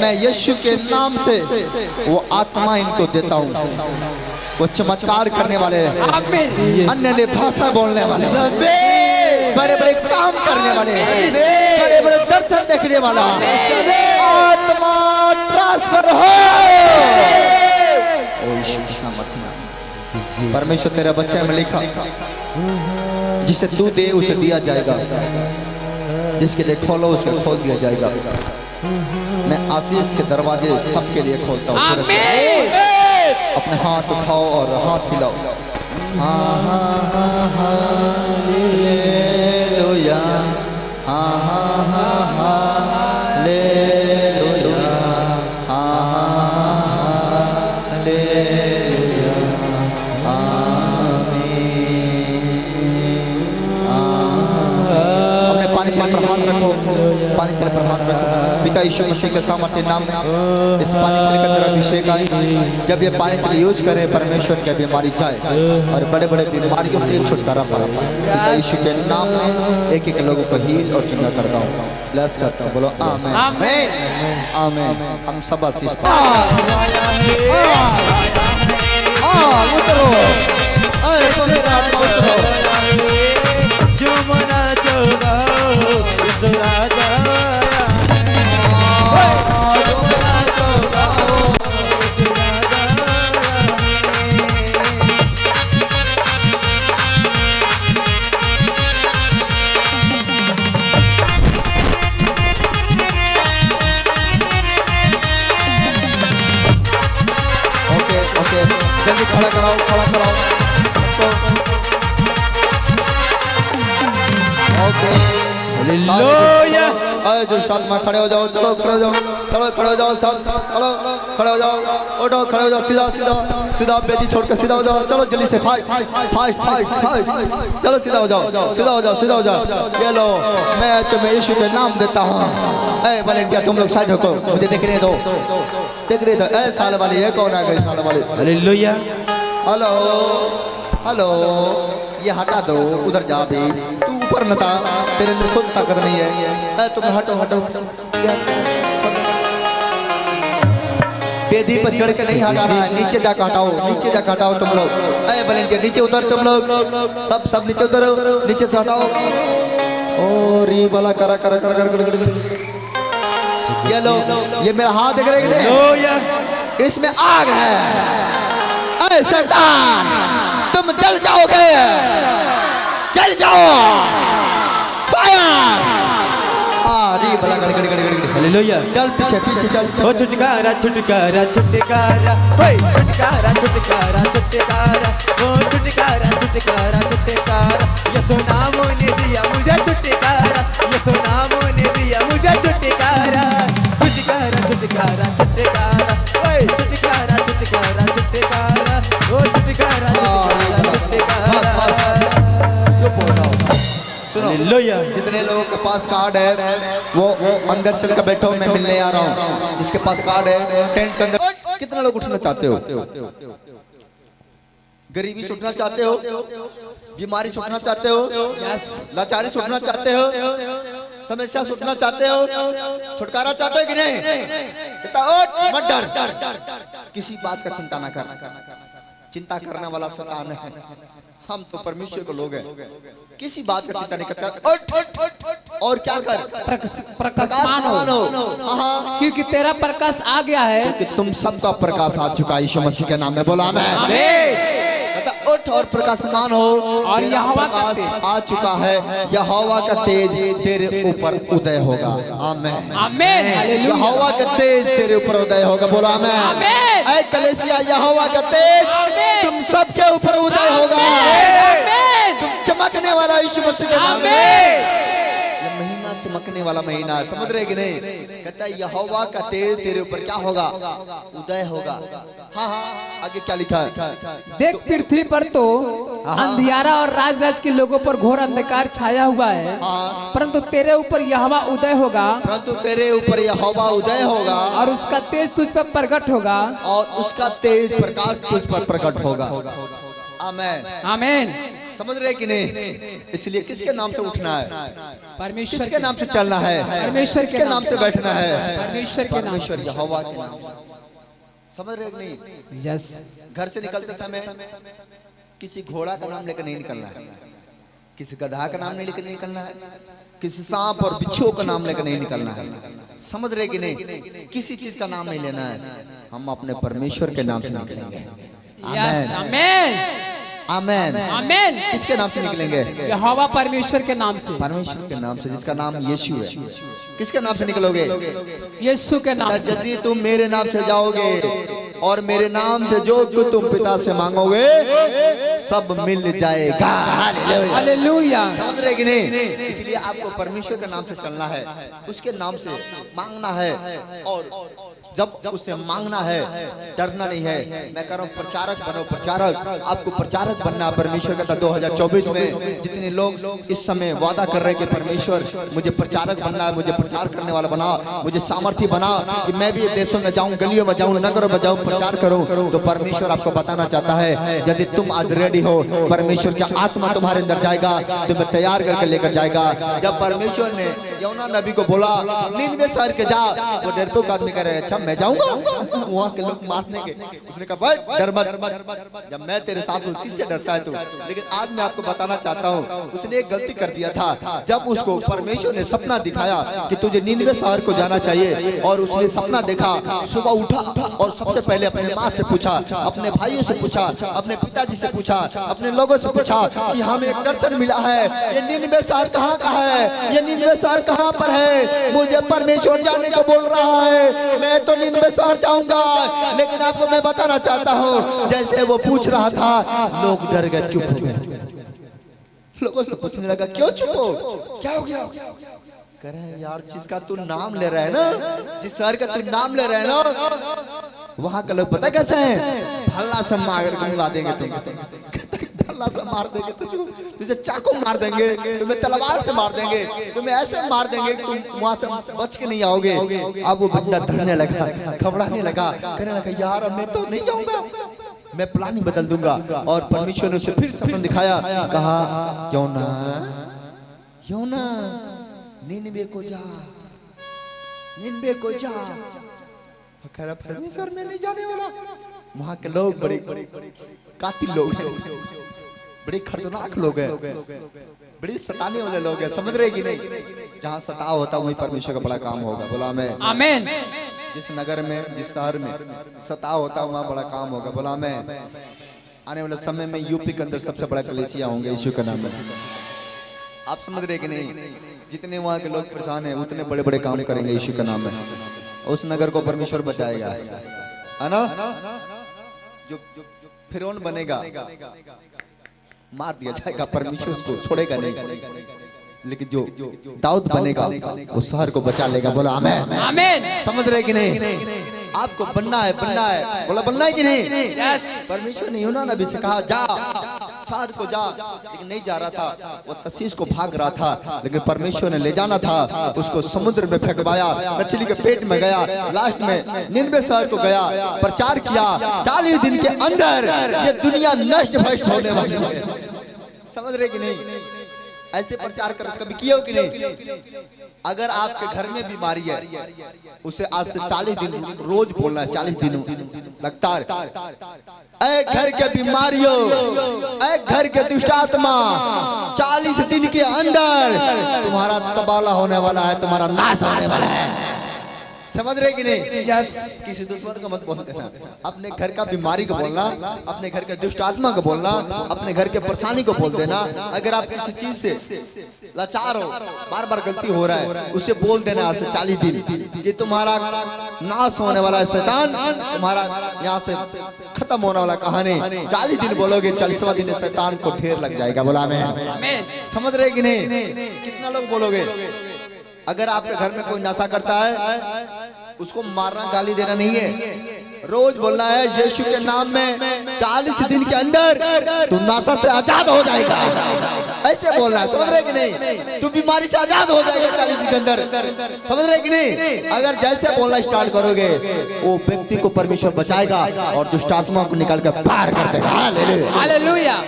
मैं यीशु के नाम से वो आत्मा इनको देता हूँ, वो चमत्कार करने वाले, अन्य भाषा बोलने वाले, बड़े बड़े काम करने वाले, बड़े बड़े दर्शन देखने वाला आत्मा ट्रांसफर हो। ओ यीशु की सामर्थ्य नाम। परमेश्वर तेरा बच्चा में लिखा, जिसे तू दे उसे दिया जाएगा, जिसके लिए खोलो उसे खोल दिया जाएगा। मैं आशीष के दरवाजे सबके लिए खोलता हूँ। अपने हाथ उठाओ और हाथ हिलाओ। हालेलुया, हालेलुया, हालेलुया, आमीन। अपने पानी पर हाथ रखो, पानी पर हाथ रखो। पिता यीशु मसीह के सामर्थ्य नाम में इस पानी के लेकर तेरा अभिषेक आए। जब ये पानी के यूज करें परमेश्वर की बीमारी जाए और बड़े बड़े बीमारियों से छुटकारा पा पाए। पिता यीशु के नाम में एक एक लोगों को हील और चंगा करता हूँ, ब्लेस करता हूँ। बोलो आमीन आमीन आमीन। हम सब आशीष उतरो, पवित्र आत्मा उतरो। जो मना जोगा राजा जल्दी खड़ा कराओ, खड़ा कराओ। Okay hallelujah. अरे दुष्ट आत्मा खड़े हो जाओ, चलो खड़े हो जाओ, चलो खड़े हो जाओ सब, चलो खड़े हो जाओ, उठो खड़े हो जाओ, सीधा सीधा सीधा बेदी छोड़ कर सीधा हो जाओ। चलो जल्दी से फाइट फाइट फाइट फाइट, चलो सीधा हो जाओ, सीधा हो जाओ, सीधा हो जाओ। ये लो, मैं तुम्हें यीशु के नाम देता हूँ। ए वॉलंटियर तुम लोग साइड होको, मुझे देखने दो, देखने दो। ए साल वाली ये कौन आ गई? साल वाली हालेलुया। हेलो हेलो, ये हटा दो, उधर जा भी। तू ऊपर न था, तेरे अंदर खुद ताकत नहीं है। तुम हटो हटो, बेदी पर चढ़ के नहीं हटाना है, नीचे जाकर हटाओ, नीचे जाकर हटाओ तुम लोग। अरे वॉलंटियर नीचे उतर, तुम लोग सब नीचे उतरो, नीचे से हटाओ। और ये वाला करा करा करा करा करा करा। ये लो, ये मेरा हाथ देख रहे हैं? इसमें आग है। अरे शैतान, तुम जल जाओगे, जल जाओ, फायर। हालेलुया। चल पीछे पीछे चल। ओ छुटकारा छुटकारा छुटकारा, ओए छुटकारा छुटकारा छुटकारा, ओ छुटकारा छुटकारा छुटकारा। यीशु नाम ने दिया मुझे छुटकारा, यीशु नाम ने दिया मुझे छुटकारा। छुटकारा छुटकारा छुटकारा, ओए छुटकारा छुटकारा छुटकारा, ओ छुटकारा छुटकारा। चुप हो जाओ। सुनो, हालेलुया। जितने लोगों के पास कार्ड है वो अंदर चल कर बैठो, मैं मिलने आ रहा हूँ। जिसके पास कार्ड है टेंट के अंदर। कितने लोग उठना चाहते हो? गरीबी से उठना चाहते हो? बीमारी से उठना चाहते हो? लाचारी से उठना चाहते हो? समस्या से उठना चाहते हो? छुटकारा चाहते हो कि नहीं? मत डर, किसी बात का चिंता ना कर। चिंता करने वाला शैतान है, हम तो परमेश्वर के लोग हैं। किसी बात का चिंता नहीं करता। और क्या कर? प्रकाशमान हो, क्योंकि तेरा प्रकाश आ गया है। क्योंकि तुम सबका प्रकाश आ चुका है यीशु मसीह के नाम में। बोला आमीन। उठ और प्रकाशमान हो, और यहोवा का प्रकाश आ चुका है। यहोवा का तेज तेरे ऊपर उदय होगा। आमीन आमीन। हालेलुया। यहोवा का तेज तेरे ऊपर उदय होगा। बोला आमीन। ऐ कलीसिया, यहोवा का तेज तुम सबके ऊपर उदय होगा। तुम चमकने वाला यीशु मसीह के नाम में। ये महीना चमकने वाला महीना है, समझ रहे कि नहीं? कहता है यहोवा का तेज तेरे ऊपर क्या होगा? उदय होगा। हाँ हाँ, आगे क्या लिखा है? देख, पृथ्वी पर तो अंधियारा और राज के लोगों पर घोर अंधकार छाया हुआ है, परंतु तेरे ऊपर यहोवा उदय होगा। परंतु तेरे ऊपर यहोवा उदय होगा, और उसका तेज तुझ पर प्रकट होगा, और उसका तेज प्रकाश तुझ पर प्रकट होगा। आमीन आमीन। समझ रहे कि नहीं? इसलिए किसके नाम से उठना है? परमेश्वर किसके नाम से चलना है? परमेश्वर किसके नाम से बैठना है? परमेश्वर के नाम। परमेश्वर यहोवा के नाम से। समझ रहे कि नहीं? यस। घर से निकलते समय किसी घोड़ा का नाम लेकर नहीं निकलना है, किसी गधा का नाम नहीं लेकर नहीं निकलना है, किसी सांप और बिच्छू का नाम लेकर नहीं निकलना है। समझ रहे कि नहीं? किसी चीज का नाम नहीं लेना है, हम अपने परमेश्वर के नाम से निकलेंगे। आमीन आमीन आमीन। किसके नाम से निकलेंगे? यहोवा परमेश्वर के नाम से। परमेश्वर के नाम से, जिसका नाम यीशु है। किसके नाम से निकलोगे? यीशु के नाम से। यदि तुम मेरे नाम से जाओगे और मेरे नाम से जो कुछ तुम पिता से मांगोगे सब मिल जाएगा। हालेलुया। समझ रहे कि नहीं? इसलिए आपको परमेश्वर के नाम से चलना है, उसके नाम से मांगना है और जब उसे मांगना है, डरना नहीं है। मैं कह रहा हूँ प्रचारक बनो, प्रचारक। आपको प्रचारक बनना। परमेश्वर कहता 2024 में जितने लोग इस समय वादा कर रहे हैं कि परमेश्वर मुझे प्रचारक बनना है, मुझे प्रचार करने वाला बना, मुझे सामर्थ्य बना कि मैं भी देशों में जाऊं, गलियों में जाऊं, नगरों में जाऊं, प्रचार करूं, तो परमेश्वर आपको बताना चाहता है यदि तुम आज रेडी हो, परमेश्वर की आत्मा तुम्हारे अंदर जाएगा, तुम्हें तैयार करके लेकर जाएगा। जब परमेश्वर ने योना नबी को बोला निनवे शहर के जा, वो डरपोक आदमी कह रहे अच्छा मैं जाऊंगा, वहाँ के लोग मारने के। उसने कहा बट डर मत, जब मैं तेरे साथ हूँ किससे डरता है तू। लेकिन आज मैं आपको बताना चाहता हूँ उसने एक गलती कर दिया था। जब उसको परमेश्वर ने सपना दिखाया कि तुझे निनवे शहर को जाना चाहिए, और उसने सपना देखा, सुबह उठा और सबसे पहले अपने माँ से पूछा, अपने भाइयों से पूछा, अपने पिताजी से पूछा, अपने लोगों से पूछा कि हमें एक दर्शन मिला है, ये निनवे शहर कहाँ का है, ये निनवे शहर कहाँ पर है, मुझे परमेश्वर जाने को बोल रहा है, मैं तो निनवे शहर जाऊंगा। लेकिन आपको मैं बताना चाहता हूँ जैसे वो पूछ रहा था लोग डर गए, चुप हो गए। लोगों से पूछने लगा क्यों चुप हो, क्या हो गया? कह रहे हैं यार जिसका तू नाम ले रहा है ना, जिस शहर का तू नाम ले रहा है ना, वहां के लोग पता कैसे हैं, भल्ला से मार दूंगा देंगे तुम, भल्ला से मार देंगे तुझे चाकू मार देंगे, तुम्हें तलवार से मार देंगे, तुम्हें ऐसे मार देंगे कि तुम वहां से बच के नहीं आओगे। अब वो बंदा डरने लगा, घबराने लगा, कहने लगा यार मैं तो नहीं जाऊंगा, मैं प्लानिंग बदल दूंगा। और परमेश्वर ने उसे फिर सपना दिखाया, कहा योना योना निनवे को जा, निनवे को जा। कह रहा परमेश्वर मैं नहीं जाने वाला। वहां के लोग बड़े कातिल लोग हैं, बड़े खतरनाक लोग हैं, बड़े सताने वाले लोग हैं, समझ रहे कि नहीं। जहाँ सताव होता वहीं परमेश्वर का बड़ा काम होगा। बोला मैं आमीन। जिस नगर में, जिस शहर में सताव होता वहाँ बड़ा काम होगा। बोला मैं आने वाले समय में यूपी के अंदर सबसे बड़ा कलीसिया होंगे यीशु के नाम में। आप समझ रहे कि नहीं। जितने वहाँ के लोग परेशान हैं उतने बड़े बड़े काम करेंगे यीशु के नाम में। उस नगर को परमेश्वर बचाएगा, है ना। जो फिरौन बनेगा मार दिया जाएगा, परमेश्वर उसको छोड़ेगा नहीं। लेकिन जो दाऊद बनेगा वो शहर को बचा लेगा। बोला आमीन आमीन। समझ रहे कि नहीं। आपको बनना है, बनना है। बोला बनना है कि नहीं। यस। परमेश्वर ने यूना नबी से कहा जा शहर को जा, लेकिन नहीं जा रहा था। वो तर्शीश को भाग रहा था, लेकिन परमेश्वर ने ले जाना था। उसको समुद्र में फेंकवाया, मछली के पेट में गया, लास्ट में निनवे शहर को गया, प्रचार किया। 40 दिन के अंदर ये दुनिया नष्ट भ्रष्ट होने वाली है। समझ रहे कि नहीं। ऐसे प्रचार कर कभी किया हो कि नहीं। अगर आपके घर में बीमारी है उसे आज से 40 दिन रोज बोलना है, 40 दिन लगातार। ऐ घर के बीमारियों, ऐ घर के दुष्ट आत्मा, 40 दिन के अंदर तुम्हारा तबाला होने वाला है, तुम्हारा नाश होने वाला है। समझ रहे कि नहीं। यस। किसी दुश्मन को मत बोल देना, अपने घर का बीमारी को बोलना, अपने घर के दुष्ट आत्मा को बोलना, अपने घर के परेशानी को बोल देना। अगर आप किसी चीज से लाचार हो, बार बार गलती हो रहा है, उसे बोल देना आज से 40 दिन कि तुम्हारा नाश होने वाला है शैतान, तुम्हारा यहाँ से खत्म होने वाला कहानी। 40 दिन बोलोगे, 40वां दिन शैतान को ढेर लग जाएगा। बोला आमीन। समझ रहे कि नहीं। कितना लोग बोलोगे। अगर आपके घर में कोई नशा करता है उसको मारना गाली देना नहीं है, रोज बोलना है यीशु के नाम में 40 दिन के अंदर तू नशा से आजाद हो जाएगा। ऐसे बोलना है। समझ रहे कि नहीं। तू बीमारी से आजाद हो जाएगा 40 दिन के अंदर। समझ रहे कि नहीं। अगर जैसे बोलना स्टार्ट करोगे वो व्यक्ति को परमेश्वर बचाएगा और दुष्ट आत्मा को निकाल कर पार कर देगा। हालेलुया।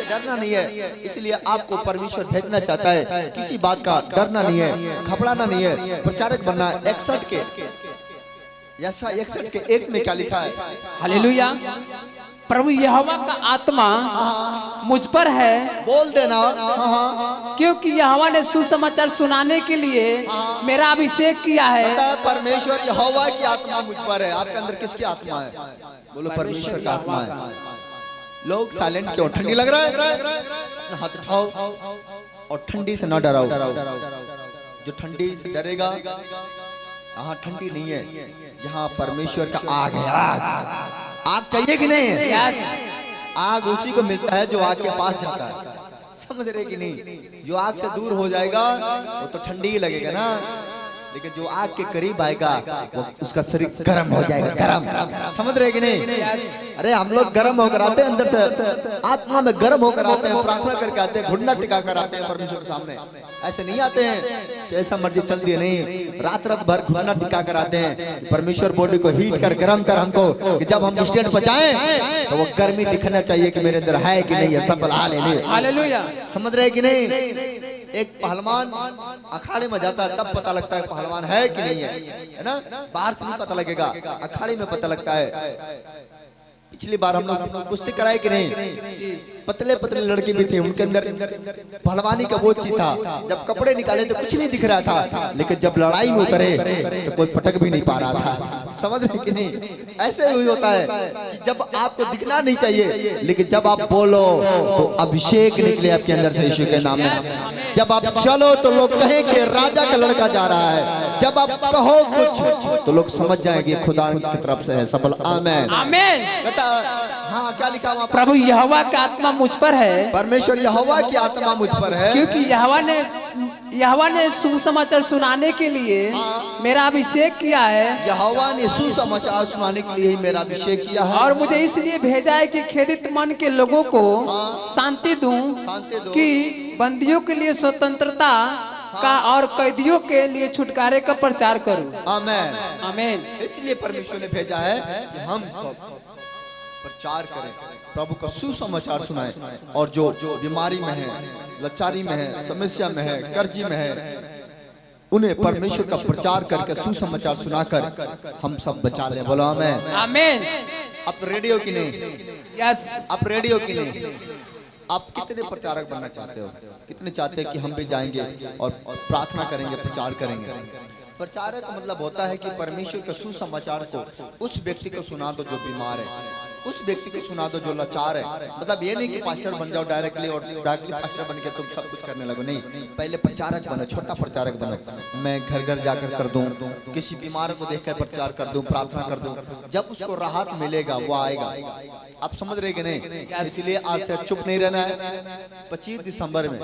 डरना नहीं है। इसलिए आपको परमेश्वर भेजना चाहता है, किसी बात का डरना नहीं है, घबराना नहीं है, प्रचारक बनना है। 61 के यशा 61 के 1 में क्या लिखा है। हालेलुया। प्रभु यहोवा का आत्मा मुझ पर है, बोल देना क्योंकि यहोवा ने सुसमाचार सुनाने के लिए मेरा अभिषेक किया है। परमेश्वर यहोवा की आत्मा मुझ पर है। आपके अंदर किसकी आत्मा है। बोलो परमेश्वर का आत्मा है। लोग साइलेंट क्यों। ठंडी लग रहा है, हाथ उठाओ और ठंडी से ना डराओ। जो ठंडी से डरेगा, यहाँ ठंडी नहीं है, यहाँ परमेश्वर का आग है। आग चाहिए कि नहीं। यस। आग उसी को मिलता है जो आग के पास जाता है। समझ रहे कि नहीं। जो आग से दूर हो जाएगा वो तो ठंडी ही लगेगा ना। लेकिन जो आग के करीब आएगा वो उसका शरीर गर्म हो जाएगा, गर्म। समझ रहे कि नहीं? अरे हम लोग गर्म होकर आते हैं, अंदर से आत्मा में गर्म होकर आते हैं, प्रार्थना करके आते हैं, घुटना टिका कर आते हैं परमेश्वर के सामने। ऐसे नहीं आते हैं जैसा मर्जी चल दिए, नहीं, रात रात भर घुटना टिका कर आते हैं। परमेश्वर बॉडी को हीट कर, गर्म कर हमको, कि जब हम स्टेज पर जाएं तो वो गर्मी दिखना चाहिए कि मेरे अंदर है कि नहीं है, सब हालेलुया। समझ रहे कि नहीं? एक पहलवान अखाड़े में जाता है तब पता लगता है पहलवान है कि नहीं है ना? बाहर से नहीं पता लगेगा, अखाड़े में पता लगता है। पिछली बार हम लोग कुश्ती कराए कि नहीं? पतले पतले लड़के भी थे, उनके अंदर पहलवानी का वो चीज था। जब कपड़े निकाले तो कुछ नहीं दिख रहा था, लेकिन जब लड़ाई में उतरे तो कोई पटक भी नहीं पा रहा था। समझ रहे कि नहीं? ऐसे ही होता है कि जब आपको दिखना नहीं चाहिए, लेकिन जब आप बोलो तो अभिषेक निकले आपके अंदर से यीशु के नाम में। जब आप चलो तो लोग कहें कि राजा का लड़का जा रहा है। जब आप कहो कुछ तो लोग समझ जाएंगे खुदा की तरफ से है। सबल आमेन आमेन। हाँ, क्या लिखा हुआ? प्रभु यहोवा का आत्मा मुझ पर है। परमेश्वर यहोवा की आत्मा मुझ पर है, क्योंकि यहोवा ने सुसमाचार सुनाने के लिए मेरा अभिषेक किया है। यहोवा ने सुसमाचार सुनाने के लिए ही मेरा अभिषेक किया है, और मुझे इसलिए भेजा है कि खेदित मन के लोगों को शांति दूं, कि बंदियों के लिए स्वतंत्रता का और कैदियों के लिए छुटकारे का प्रचार करूं। आमेन आमेन। इसलिए परमेश्वर ने भेजा है कि हम सब प्रचार करें, प्रभु का सुसमाचार सुनाएं, और जो बीमारी में है, लाचारी में है, समस्या में है, कर्जी में है, उन्हें परमेश्वर का प्रचार करके सुसमाचार सुनाकर हम सब बचा लें। बोलो आमेन आमेन। आप रेडियो की नहीं? यस। आप रेडियो की नहीं? आप कितने प्रचारक बनना चाहते हो? कितने चाहते हैं कि हम भी जाएंगे और प्रार्थना करेंगे, प्रचार करेंगे? प्रचारक का मतलब होता है कि परमेश्वर के सुसमाचार को उस व्यक्ति को सुना दो जो बीमार है, उस व्यक्ति को सुना दो जो लाचार है। मतलब ये नहीं कि पास्टर बन जाओ डायरेक्टली और डायरेक्टली पास्टर बन के तुम सब कुछ करने लगो, नहीं। पहले प्रचारक बनो, छोटा प्रचारक बनो। मैं घर घर जाकर कर दूं, किसी बीमार को देखकर प्रचार कर दूं, प्रार्थना कर दूं। जब उसको राहत मिलेगा वो आएगा। आप समझ रहे कि नहीं? इसलिए आज से चुप नहीं रहना है। 25 दिसंबर में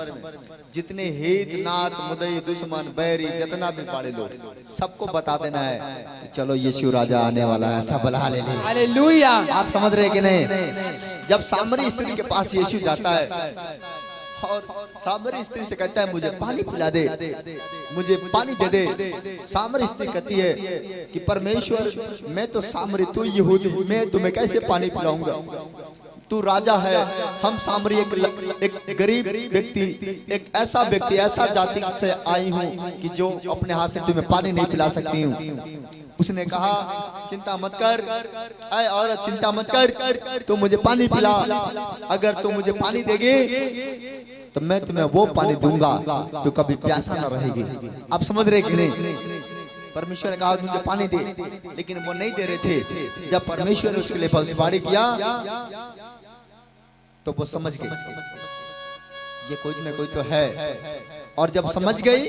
जितने हेत नाथ मुदई दुश्मन बैरी जितना भी पाड़े लोग सबको बता देना है कि चलो यीशु राजा आने वाला है, सब हालेलुया। आप समझ रहे कि नहीं? जब सामरी स्त्री के पास यीशु जाता है और सामरी स्त्री से कहता है मुझे पानी पिला दे, मुझे पानी दे दे। सामरी स्त्री कहती है कि परमेश्वर मैं तो सामरी, तू यहूदी, मैं तुम्हें कैसे पानी पिलाऊंगा? तू राजा है। हम सामरी एक गरीब व्यक्ति, एक ऐसा व्यक्ति, ऐसा जाति से आई हूँ कि जो अपने हाथ से तुम्हें पानी नहीं पिला सकती हूँ। उसने कहा चिंता मत कर, ऐ औरत चिंता मत कर, तू मुझे पानी पिला। अगर तू मुझे पानी देगी तो मैं तुम्हें वो पानी दूंगा तो कभी प्यासा न रहेगी। आप समझ रहे कि नहीं? परमेश्वर ने कहा मुझे पानी दे, लेकिन वो नहीं दे रहे थे। जब परमेश्वर ने उसके लिए भविष्यवाणी किया तो वो समझ गई ये कोई न कोई तो है। और जब समझ गई,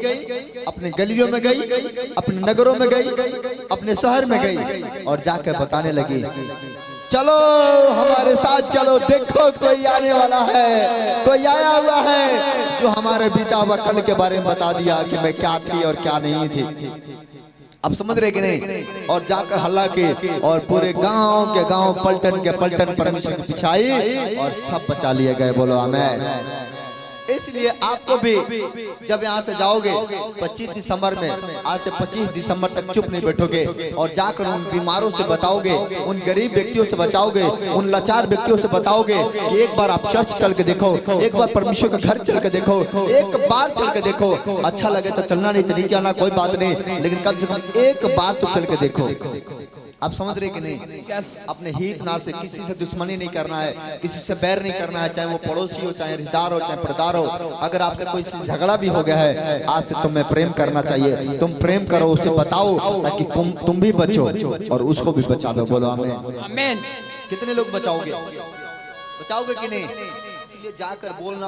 अपने गलियों में गई, अपने नगरों में गई, अपने शहर में गई और जाकर बताने लगी चलो हमारे साथ चलो, देखो कोई आने वाला है, कोई आया हुआ है जो हमारे बीता हुआ कल के बारे में बता दिया कि मैं क्या थी और क्या नहीं थी। अब समझ रहे कि नहीं? और जाकर हल्ला के और पूरे गांव के गांव पलटन के पलटन परमेश्वर की पिछाई और सब बचा लिए गए। बोलो आमेन। इसलिए आपको भी जब यहाँ से जाओगे 25 दिसंबर में, आज से 25 दिसंबर तक चुप नहीं बैठोगे और जाकर उन बीमारों से बताओगे, उन गरीब व्यक्तियों से बचाओगे, उन लाचार व्यक्तियों से बताओगे कि एक बार आप चर्च चल के देखो, एक बार परमेश्वर का घर चल के देखो, एक बार चल के देखो। अच्छा लगे तो चलना, नहीं तो नहीं जाना, कोई बात नहीं, लेकिन कम से कम एक बार तो चल के देखो। आप समझ रहे कि नहीं? अपने हित ना से किसी से दुश्मनी नहीं करना है, किसी से बैर नहीं करना है, चाहे वो पड़ोसी हो, चाहे रिश्तेदार हो, चाहे पर्दार हो। अगर आपसे कोई झगड़ा भी हो गया है, आज से तुम्हें प्रेम करना चाहिए। तुम प्रेम करो, उसे बताओ ताकि तुम भी बचो और उसको भी बचा दो। बोलो आमीन। कितने लोग बचाओगे? बचाओगे कि नहीं? इसलिए जाकर बोलना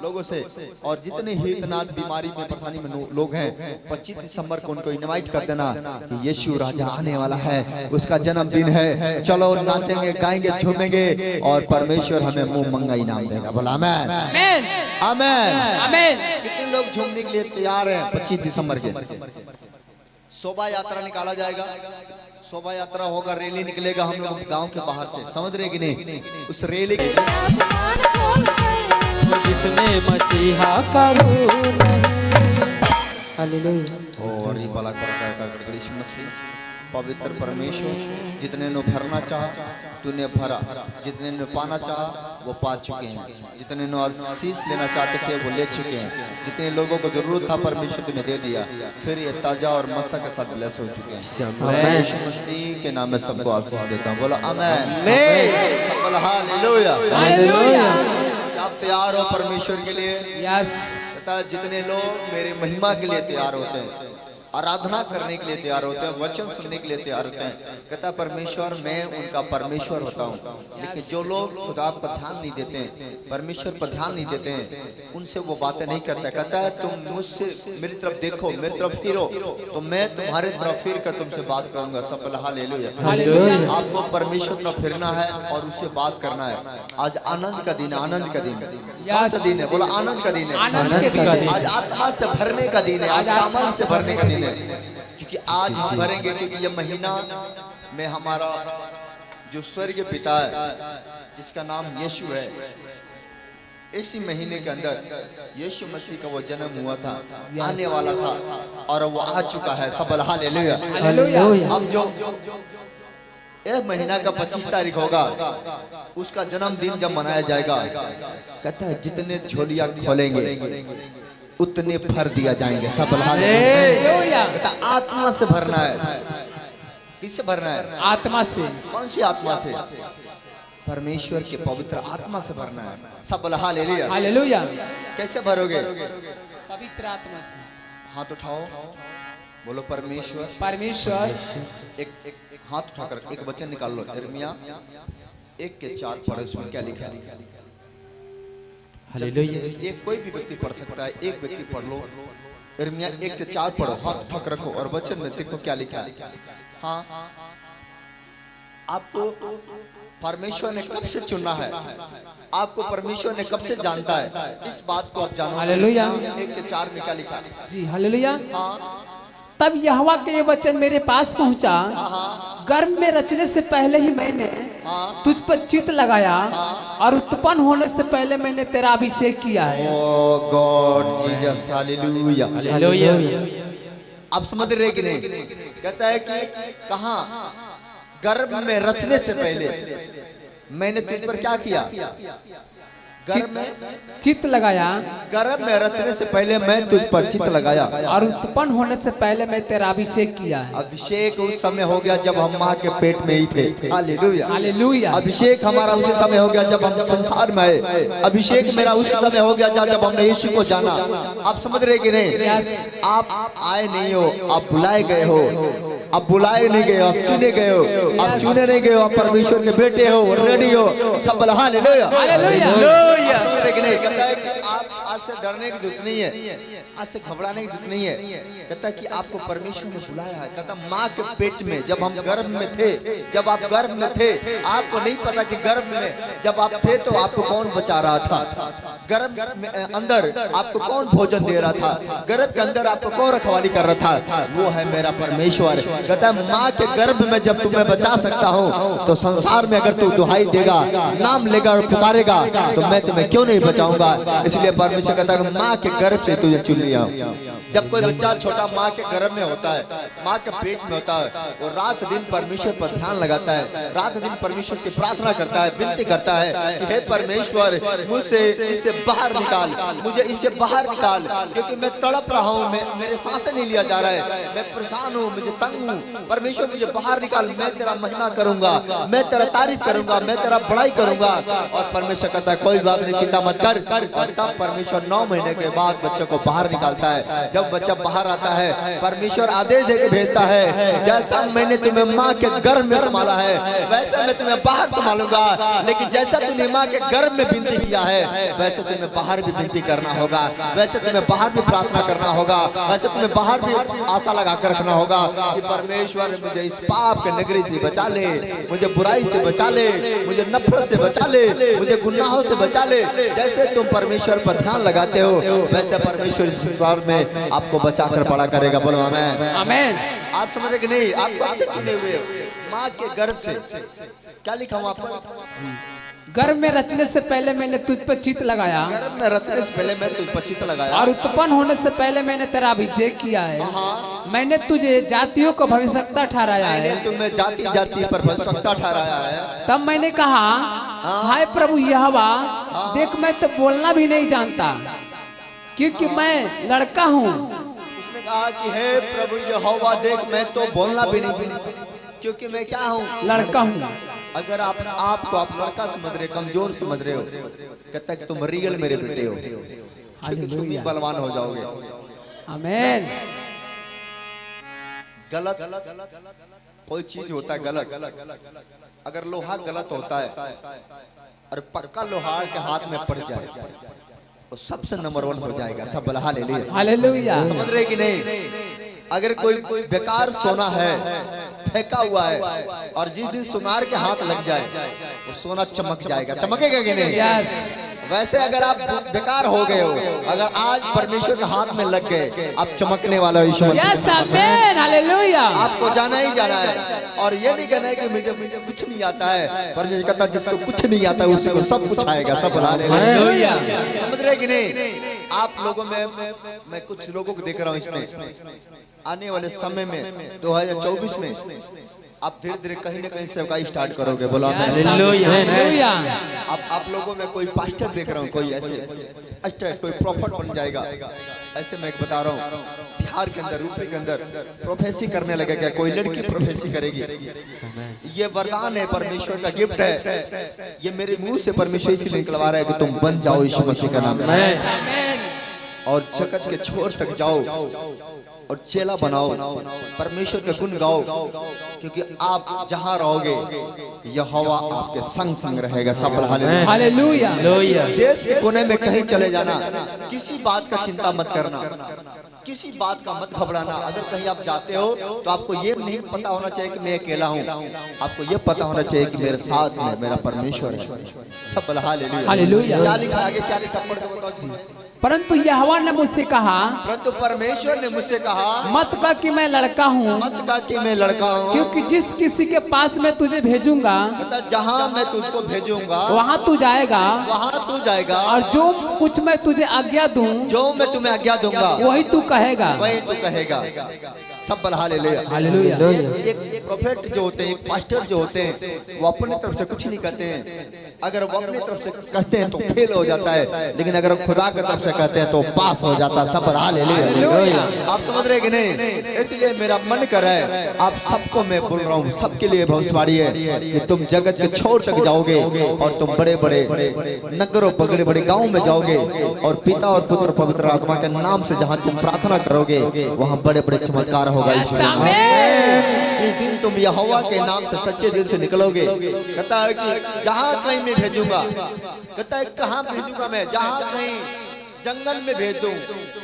लोगों से। और जितने हितनाथ बीमारी में, परेशानी में लोग हैं, 25 दिसंबर को उनको इनवाइट कर देना कि यीशु राजा आने वाला है, उसका जन्मदिन है, चलो नाचेंगे, गाएंगे, झूमेंगे और परमेश्वर हमें मुंह मंगा इनाम देगा। बोला आमीन आमीन आमीन। कितने लोग झूमने के लिए तैयार हैं 25 दिसंबर के? शोभा यात्रा निकाला जाएगा। शोभा यात्रा होगा, रैली निकलेगा हम लोग गांव के बाहर से, समझ रहे कि नहीं? उस रैली जिसने मसीहा का रूह नहीं। हालेलुया। और ये भला कर यीशु मसीह पवित्र परमेश्वर, जितने ने भरना चाहा तूने भरा, जितने ने पाना चाहा वो पा चुके हैं, जितने ने आशीष लेना चाहते थे वो ले चुके हैं, जितने लोगों को जरूरत था परमेश्वर तूने दे दिया, फिर ये ताजा और मसा के साथ ब्लेस हो चुके हैं। यीशु मसीह के नाम में सबको आशीष देता हूँ, बोलो आमीन। सब बोलो हालेलुया। हालेलुया। क्या आप तैयार हो परमेश्वर के लिए? यस। पता है जितने लोग मेरे महिमा के लिए तैयार होते हैं, आराधना करने के लिए तैयार होते हैं, वचन सुनने के लिए तैयार होते हैं, कहता है परमेश्वर मैं उनका परमेश्वर होता हूँ। लेकिन जो लोग खुदा पर ध्यान नहीं देते हैं, परमेश्वर पर ध्यान नहीं देते हैं, उनसे वो बातें नहीं करता। कहता है तुम मुझसे मेरी तरफ देखो, मेरी तरफ फिरो, तो मैं तुम्हारे तरफ फिर कर तुमसे बात करूंगा। सब बोलो हालेलुया। आपको परमेश्वर तरफ फिरना है और उससे बात करना है। आज आनंद का दिन है, आनंद का दिन। कौन सा दिन है? बोला आनंद का दिन है। आनंद के दिन है। आज आत्मा से भरने का दिन है, आज सामर्थ से भरने का दिन है, क्योंकि आज हम भरेंगे, क्योंकि ये महीना में हमारा जो स्वर्गीय पिता है जिसका नाम यीशु है, इसी महीने के अंदर यीशु मसीह का वो जन्म हुआ था, आने वाला था और वो आ चुका है। सब हालेलुया। अब जो यह महीना का 25 तारीख होगा, उसका जन्मदिन जब मनाया जाएगा, कहता है जितने झोलियां खोलेंगे उतने भर दिया जाएंगे। सब हालेलुया। कहता आत्मा से भरना है। किससे भरना है? आत्मा से। कौन सी आत्मा से? परमेश्वर के पवित्र आत्मा से भरना है। सब हालेलुया। हालेलुया। कैसे भरोगे? पवित्र आत्मा से। हाथ उठाओ, बोलो परमेश्वर। परमेश्वर। एक हाथ उठाकर एक वचन निकाल लो। यिर्मयाह 1:4 पढ़ो, उसमें क्या लिखा है? एक कोई भी व्यक्ति पढ़ सकता है, एक व्यक्ति पढ़ लो। यिर्मयाह 1:4 पढ़ो, हाथ उठा रखो और वचन में देखो क्या लिखा है। हाँ, आपको परमेश्वर ने कब से चुना है, आपको परमेश्वर ने कब से जानता है, इस बात को आप जानो। हालेलुया। 1:4 में क्या लिखा है? जी हालेलुया। हाँ, तब यहोवा के ये वचन मेरे पास पहुंचा, गर्भ में रचने से पहले ही मैंने तुझ पर चित्त लगाया और उत्पन्न होने से पहले मैंने तेरा अभिषेक किया है। ओह गॉड जीसस, हालेलुया। हालेलुया। आप समझ रहे कि नहीं? कहता है कि कहां गर्भ में रचने से पहले मैंने तुझ पर क्या किया? गर्भ में चित्त लगाया। गर्भ में रचने से पहले मैं तुझ पर चित्त लगाया और उत्पन्न होने से पहले मैं तेरा अभिषेक किया है। अभिषेक उस समय हो गया जब हम माँ के पेट में ही थे। हालेलुया। हालेलुया। अभिषेक हमारा उसी समय हो गया जब हम संसार में आए। अभिषेक मेरा उसी समय हो गया जब हमने यीशु को जाना। आप समझ रहे कि नहीं? आप आए नहीं हो, आप बुलाए गए हो। आप बुलाए नहीं गए, आप चुने गए हो। आप चुने नहीं गए हो, आप परमेश्वर के बेटे हो, रेडी हो। सब हालेलुया। समझ रहे कि नहीं? कहता है कि आप आज से डरने की जरूरत नहीं है, आज से घबराने की जरूरत नहीं है। कहता है कि आपको परमेश्वर ने बुलाया है। कहता माँ के पेट में जब हम गर्भ में थे, जब आप गर्भ में थे, आपको नहीं पता कि गर्भ में जब आप थे तो आपको कौन बचा रहा था, गर्भ में अंदर आपको कौन भोजन दे रहा था, गर्भ के अंदर आपको कौन रखवाली कर रहा था, वो है मेरा परमेश्वर। कहता है माँ के गर्भ में जब तुम्हें बचा सकता हूँ तो संसार में अगर तू दुहाई देगा, नाम लेगा और पुकारेगा तो मैं तुम्हें क्यों नहीं बचाऊंगा। इसलिए परमेश्वर कहता है माँ के गर्भ से तुझे चुन लिया। जब कोई बच्चा छोटा माँ के गर्भ में होता है, माँ के पेट में होता है, वो रात दिन परमेश्वर पर ध्यान लगाता है, रात दिन परमेश्वर से प्रार्थना करता है, विनती करता है कि हे परमेश्वर मुझसे इससे बाहर निकाल, मुझे इससे बाहर निकाल, क्योंकि मैं तड़प रहा हूँ, मेरे सांसें नहीं लिया जा रहा है, मैं परेशान हूँ, मुझे तंग हूँ। परमेश्वर मुझे बाहर निकाल, मैं तेरा महिमा करूंगा, मैं तेरा तारीफ करूंगा, मैं तेरा बड़ाई करूंगा। और परमेश्वर कहता है कोई बात नहीं, चिंता मत कर। और तब परमेश्वर 9 महीने के बाद बच्चे को बाहर निकालता है। जब बच्चा बाहर आता है परमेश्वर आदेश देकर भेजता है, जैसा मैंने तुम्हें माँ के गर्भ में संभाला है वैसा मैं तुम्हें बाहर संभालूंगा, लेकिन जैसा तूने माँ के गर्भ में विनती किया है वैसे तुम्हें बाहर भी विनती करना होगा, वैसे तुम्हें बाहर भी प्रार्थना करना होगा, वैसे तुम्हें बाहर भी आशा लगा कर रखना होगा कि परमेश्वर मुझे इस पाप के नगरी से बचा ले, मुझे बुराई से बचा ले, मुझे नफरत से बचा ले, मुझे गुनाहों से बचा ले। जैसे तुम परमेश्वर पर ध्यान लगाते हो वैसे परमेश्वर इस संसार में आपको बचा कर बड़ा करेगा। बोलो आमीन। आमीन। आप समझ रहे कि नहीं? आप कब से चुने हुए हो? माँ के गर्भ से। क्या लिखा हुआ आपको? गर्भ में रचने से पहले मैंने तुझ पर चित्त लगाया, गर्भ में रचने से पहले मैं तुझ पर चित्त लगाया, और उत्पन्न होने से पहले मैंने तेरा अभिषेक किया है। मैंने तुझे जातियों को भविष्यवक्ता ठहराया है। मैंने तुम्हें जाति जाति पर भविष्यवक्ता ठहराया है। तब मैंने कहा, हाय प्रभु यहोवा, देख मैं तो बोलना भी नहीं जानता, क्योंकि मैं लड़का हूँ। उसने कहा कि हे प्रभु यहोवा, देख मैं तो बोलना भी नहीं जानता, क्योंकि मैं क्या हूँ? लड़का हूँ। अगर आप आपको आप लड़का समझ रहे, कमजोर समझ रहे हो, कहता है तुम रियल मेरे बेटे हो, क्योंकि तुम ही बलवान हो जाओगे। आमीन। गलत कोई चीज होता है गलत, अगर लोहा गलत होता है और पक्का लोहार के हाथ में पड़ जाए तो सबसे नंबर 1 हो जाएगा। सब बोला हालेलुया। हालेलुया। समझ रहे कि नहीं? अगर कोई बेकार सोना है, फेंका हुआ है, और जिस दिन सुनार के हाथ लग जाए वो सोना चमक जाएगा। चमकेगा कि नहीं? यस। वैसे अगर आप बेकार हो गए हो, अगर आज परमेश्वर के हाथ में लग गए, आप चमकने वाला हो। ईश्वर यस, आमीन, हालेलुया। आपको जाना ही जाना है, और ये नहीं कहना है कि मुझे कुछ नहीं आता है। परमेश्वर कहता है जिसको कुछ नहीं आता है उसी को सब कुछ आएगा। सब हालेलुया। समझ रहे कि नहीं? आप लोगों में मैं कुछ लोगों को देख रहा हूँ, इसमें आने वाले समय में 2024 में आप धीरे धीरे कहीं ना कहीं सेवकाई स्टार्ट करोगे। बोला हालेलुया। आप लोगों में कोई पास्टर देख रहा हूँ, कोई ऐसे कोई प्रॉफिट बन जाएगा। ऐसे मैं एक बता रहा हूँ, बिहार के अंदर, यूपी के अंदर प्रोफेसी करने लगेगा। कोई लड़की प्रोफेसी करेगी। ये वरदान है, परमेश्वर का गिफ्ट है। ये मेरे मुंह से परमेश्वर इसलिए निकलवा रहा है कि तुम बन जाओ यीशु मसीह का नाम में, और जगत के छोर तक जाओ और चेला बनाओ, परमेश्वर के गुण गाओ, क्योंकि आप जहां रहोगे यहोवा आपके संग संग रहेगा। सब हालेलुया। देश के कोने में कहीं चले जाना, किसी बात का चिंता मत करना, किसी बात का मत घबराना। अगर कहीं आप जाते हो तो आपको ये नहीं पता होना चाहिए कि मैं अकेला हूँ, आपको ये पता होना चाहिए कि मेरे साथ में मेरा परमेश्वर है। सब हालेलुया। क्या लिखा आगे? क्या लिखा? पढ़ के बताओ। परंतु यहोवा ने मुझसे कहा, परंतु परमेश्वर ने मुझसे कहा, मत कह कि मैं लड़का हूँ, मत कह कि मैं लड़का हूँ, क्योंकि जिस किसी के पास मैं तुझे भेजूंगा, जहाँ मैं तुझको भेजूंगा वहाँ तू जाएगा, वहाँ तू जाएगा, और जो कुछ मैं तुझे आज्ञा दूं, जो मैं तुम्हें आज्ञा दूंगा वही तू कहेगा। वही तू कहेगा। सब बल हालेलुया। एक प्रोफेट जो होते हैं, एक पास्टर जो होते हैं, वो अपनी तरफ से कुछ नहीं कहते हैं। अगर वो अपनी तरफ से कहते हैं तो फेल हो जाता है, लेकिन अगर खुदा की तरफ से कहते हैं तो पास हो जाता है। सब हालेलुया। आप समझ रहे कि नहीं? इसलिए मेरा मन कर रहा है, आप सबको मैं बोल रहा हूँ, सबके लिए भविष्यवाणी है कि तुम जगत के छोर तक जाओगे और तुम बड़े बड़े नगरों, बड़े बड़े गाँव में जाओगे, और पिता और पुत्र पवित्र आत्मा के नाम से जहाँ तुम प्रार्थना करोगे वहाँ बड़े बड़े चमत्कार होगा। जिस दिन तुम यहोवा के नाम से सच्चे दिल से निकलोगे, कहता है कि जहाँ कहीं मैं भेजूंगा, कहता है कहाँ भेजूंगा मैं? जहाँ कहीं जंगल में भेज दूं,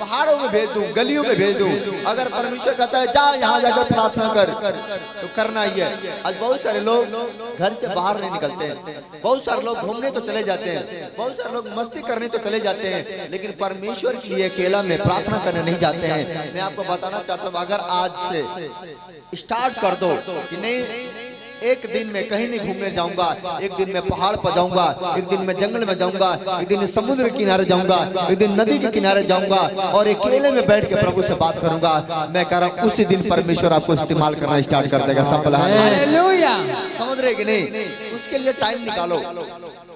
पहाड़ों में भेज दूं, गलियों में भेज दूं। अगर परमेश्वर कहता है जा यहाँ जाकर प्रार्थना कर, तो करना ही है। आज बहुत सारे लोग घर से बाहर नहीं निकलते हैं, बहुत सारे लोग घूमने तो चले जाते हैं, बहुत सारे लोग मस्ती करने तो चले जाते हैं, लेकिन परमेश्वर के लिए अकेला में प्रार्थना करने नहीं जाते हैं। मैं आपको बताना चाहता हूँ, अगर आज से स्टार्ट कर दो कि नहीं, एक दिन में कहीं नहीं घूमने जाऊंगा, एक दिन में पहाड़ पर जाऊंगा, एक दिन में जंगल में जाऊंगा, एक दिन समुद्र के किनारे जाऊंगा, एक दिन नदी के किनारे जाऊंगा, और अकेले में बैठ के प्रभु से बात करूंगा, मैं कह रहा हूँ उसी दिन परमेश्वर आपको इस्तेमाल करना स्टार्ट कर देगा। सब हालेलुया। समझ रहे कि नहीं? उसके लिए टाइम निकालो,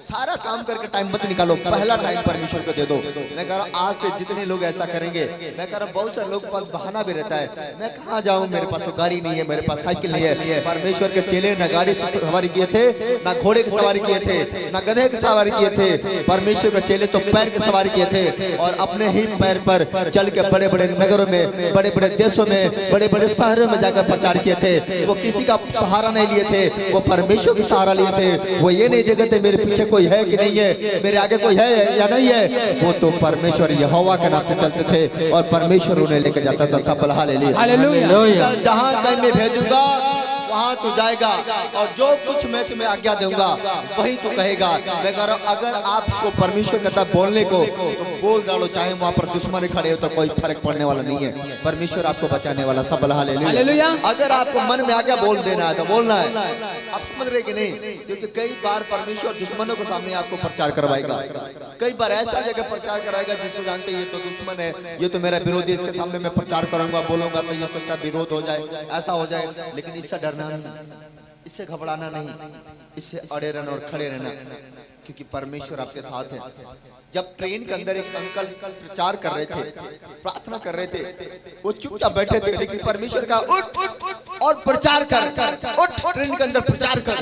सारा काम करके टाइम मत निकालो, पहला टाइम परमेश्वर को दे दो। मैं कह रहा हूँ आज से जितने लोग ऐसा करेंगे, मैं कह रहा हूँ बहुत सारे लोग के पास बहाना भी रहता है, मैं कहाँ जाऊँ, मेरे पास तो गाड़ी नहीं है, मेरे पास साइकिल नहीं है। परमेश्वर के चेले न गाड़ी से सवारी किए थे, ना घोड़े की सवारी किए थे, ना गधे की सवारी किए थे। परमेश्वर के चेले तो पैर की सवारी किए थे, और अपने ही पैर पर चल के बड़े बड़े नगरों में, बड़े बड़े देशों में, बड़े बड़े शहरों में जाकर प्रचार किए थे। वो किसी का सहारा नहीं लिए थे, वो परमेश्वर का सहारा लिए थे। वो ये नहीं देखते थे मेरे पीछे कोई है कि नहीं है, मेरे आगे कोई है या नहीं है, वो तो परमेश्वर यहोवा के नाम से चलते थे, और परमेश्वर उन्हें लेकर जाता था। सब हालेलुया। हालेलुया। जहाँ कहीं मैं भेजूंगा वहां तू जाएगा और जो कुछ मैं तुम्हें आज्ञा दूंगा वही तू कहेगा। मैं कह रहा हूं, अगर आपको परमेश्वर कहता है बोलने को तो बोल डालो, चाहे वहां पर दुश्मन खड़े हो तो कोई फर्क पड़ने वाला नहीं है। परमेश्वर आपको बचाने वाला। सब बोला हालेलुया। अगर आपको मन में आज्ञा बोल देना है तो बोलना है। आप समझ रहे कि नहीं? क्योंकि कई बार परमेश्वर दुश्मनों के सामने आपको प्रचार करवाएगा, कई बार ऐसा जगह प्रचार कराएगा जिसको जानते हैं ये तो दुश्मन है, ये तो मेरा विरोधी, इसके सामने मैं प्रचार करूंगा, बोलूंगा तो ये सकता विरोध हो जाए, ऐसा हो जाए। लेकिन इससे डरना नहीं, इससे घबराना नहीं, इससे अड़े रहना और खड़े रहना, क्योंकि परमेश्वर आपके साथ है। जब ट्रेन के अंदर एक अंकल प्रचार कर रहे थे, प्रार्थना कर रहे थे, वो चुपचाप बैठे थे, लेकिन परमेश्वर का उठ और प्रचार कर, उठ ट्रेन के अंदर प्रचार कर।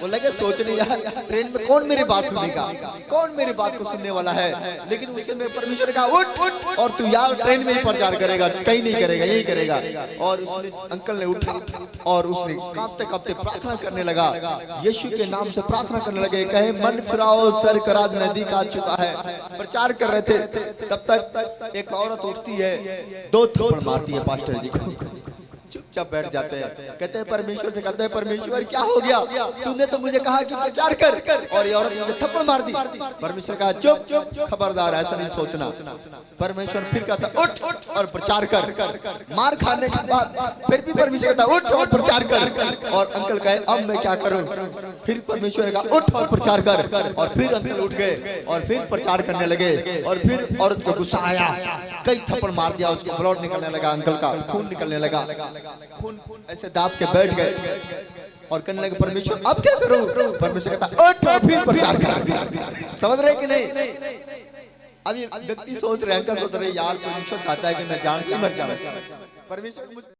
वो लगे सोचने, यार ट्रेन में कौन मेरी बात सुनेगा, कौन मेरी बात को सुनने वाला है। लेकिन उससे मैं परमेश्वर का उठ और तू यार ट्रेन में ही प्रचार करेगा, कहीं नहीं करेगा, यही करेगा। और उसने अंकल ने उठा और उसने कांपते कांपते प्रार्थना करने लगा, यीशु के नाम से प्रार्थना करने लगे, कहे मन फिराओ सर का राज नजदीक आ चुका है। प्रचार कर रहे थे, तब तक एक औरत उठती है, 2 थप्पड़ मारती है पास्टर जी को, चुपचाप बैठ जाते हैं। कहते हैं परमेश्वर से, कहते हैं परमेश्वर क्या हो गया, तूने तो मुझे कहा कि प्रचार कर और ये औरत मुझे थप्पड़ मार दी। परमेश्वर कहा चुप, खबरदार ऐसा नहीं सोचना। परमेश्वर फिर कहता उठ और प्रचार कर। मार खाने के बाद फिर भी परमेश्वर कहता उठ और प्रचार कर। और अंकल कहे अब मैं क्या करूं? फिर परमेश्वर का उठ और प्रचार कर। और फिर अंकल उठ गए और फिर प्रचार करने लगे। और फिर औरत को गुस्सा आया, कई थप्पड़ मार दिया, उसको ब्लड निकलने लगा, अंकल का खून निकलने लगा, खून ऐसे दाब के बैठ गए और कहने लगे परमेश्वर अब क्या करूं? परमेश्वर कहता उठ और फिर प्रचार कर। समझ रहे कि नहीं? अभी व्यक्ति सोच रहे हैं, सोच रहे यार परमेश्वर चाहता है कि मैं जान से मर जाऊं। परमेश्वर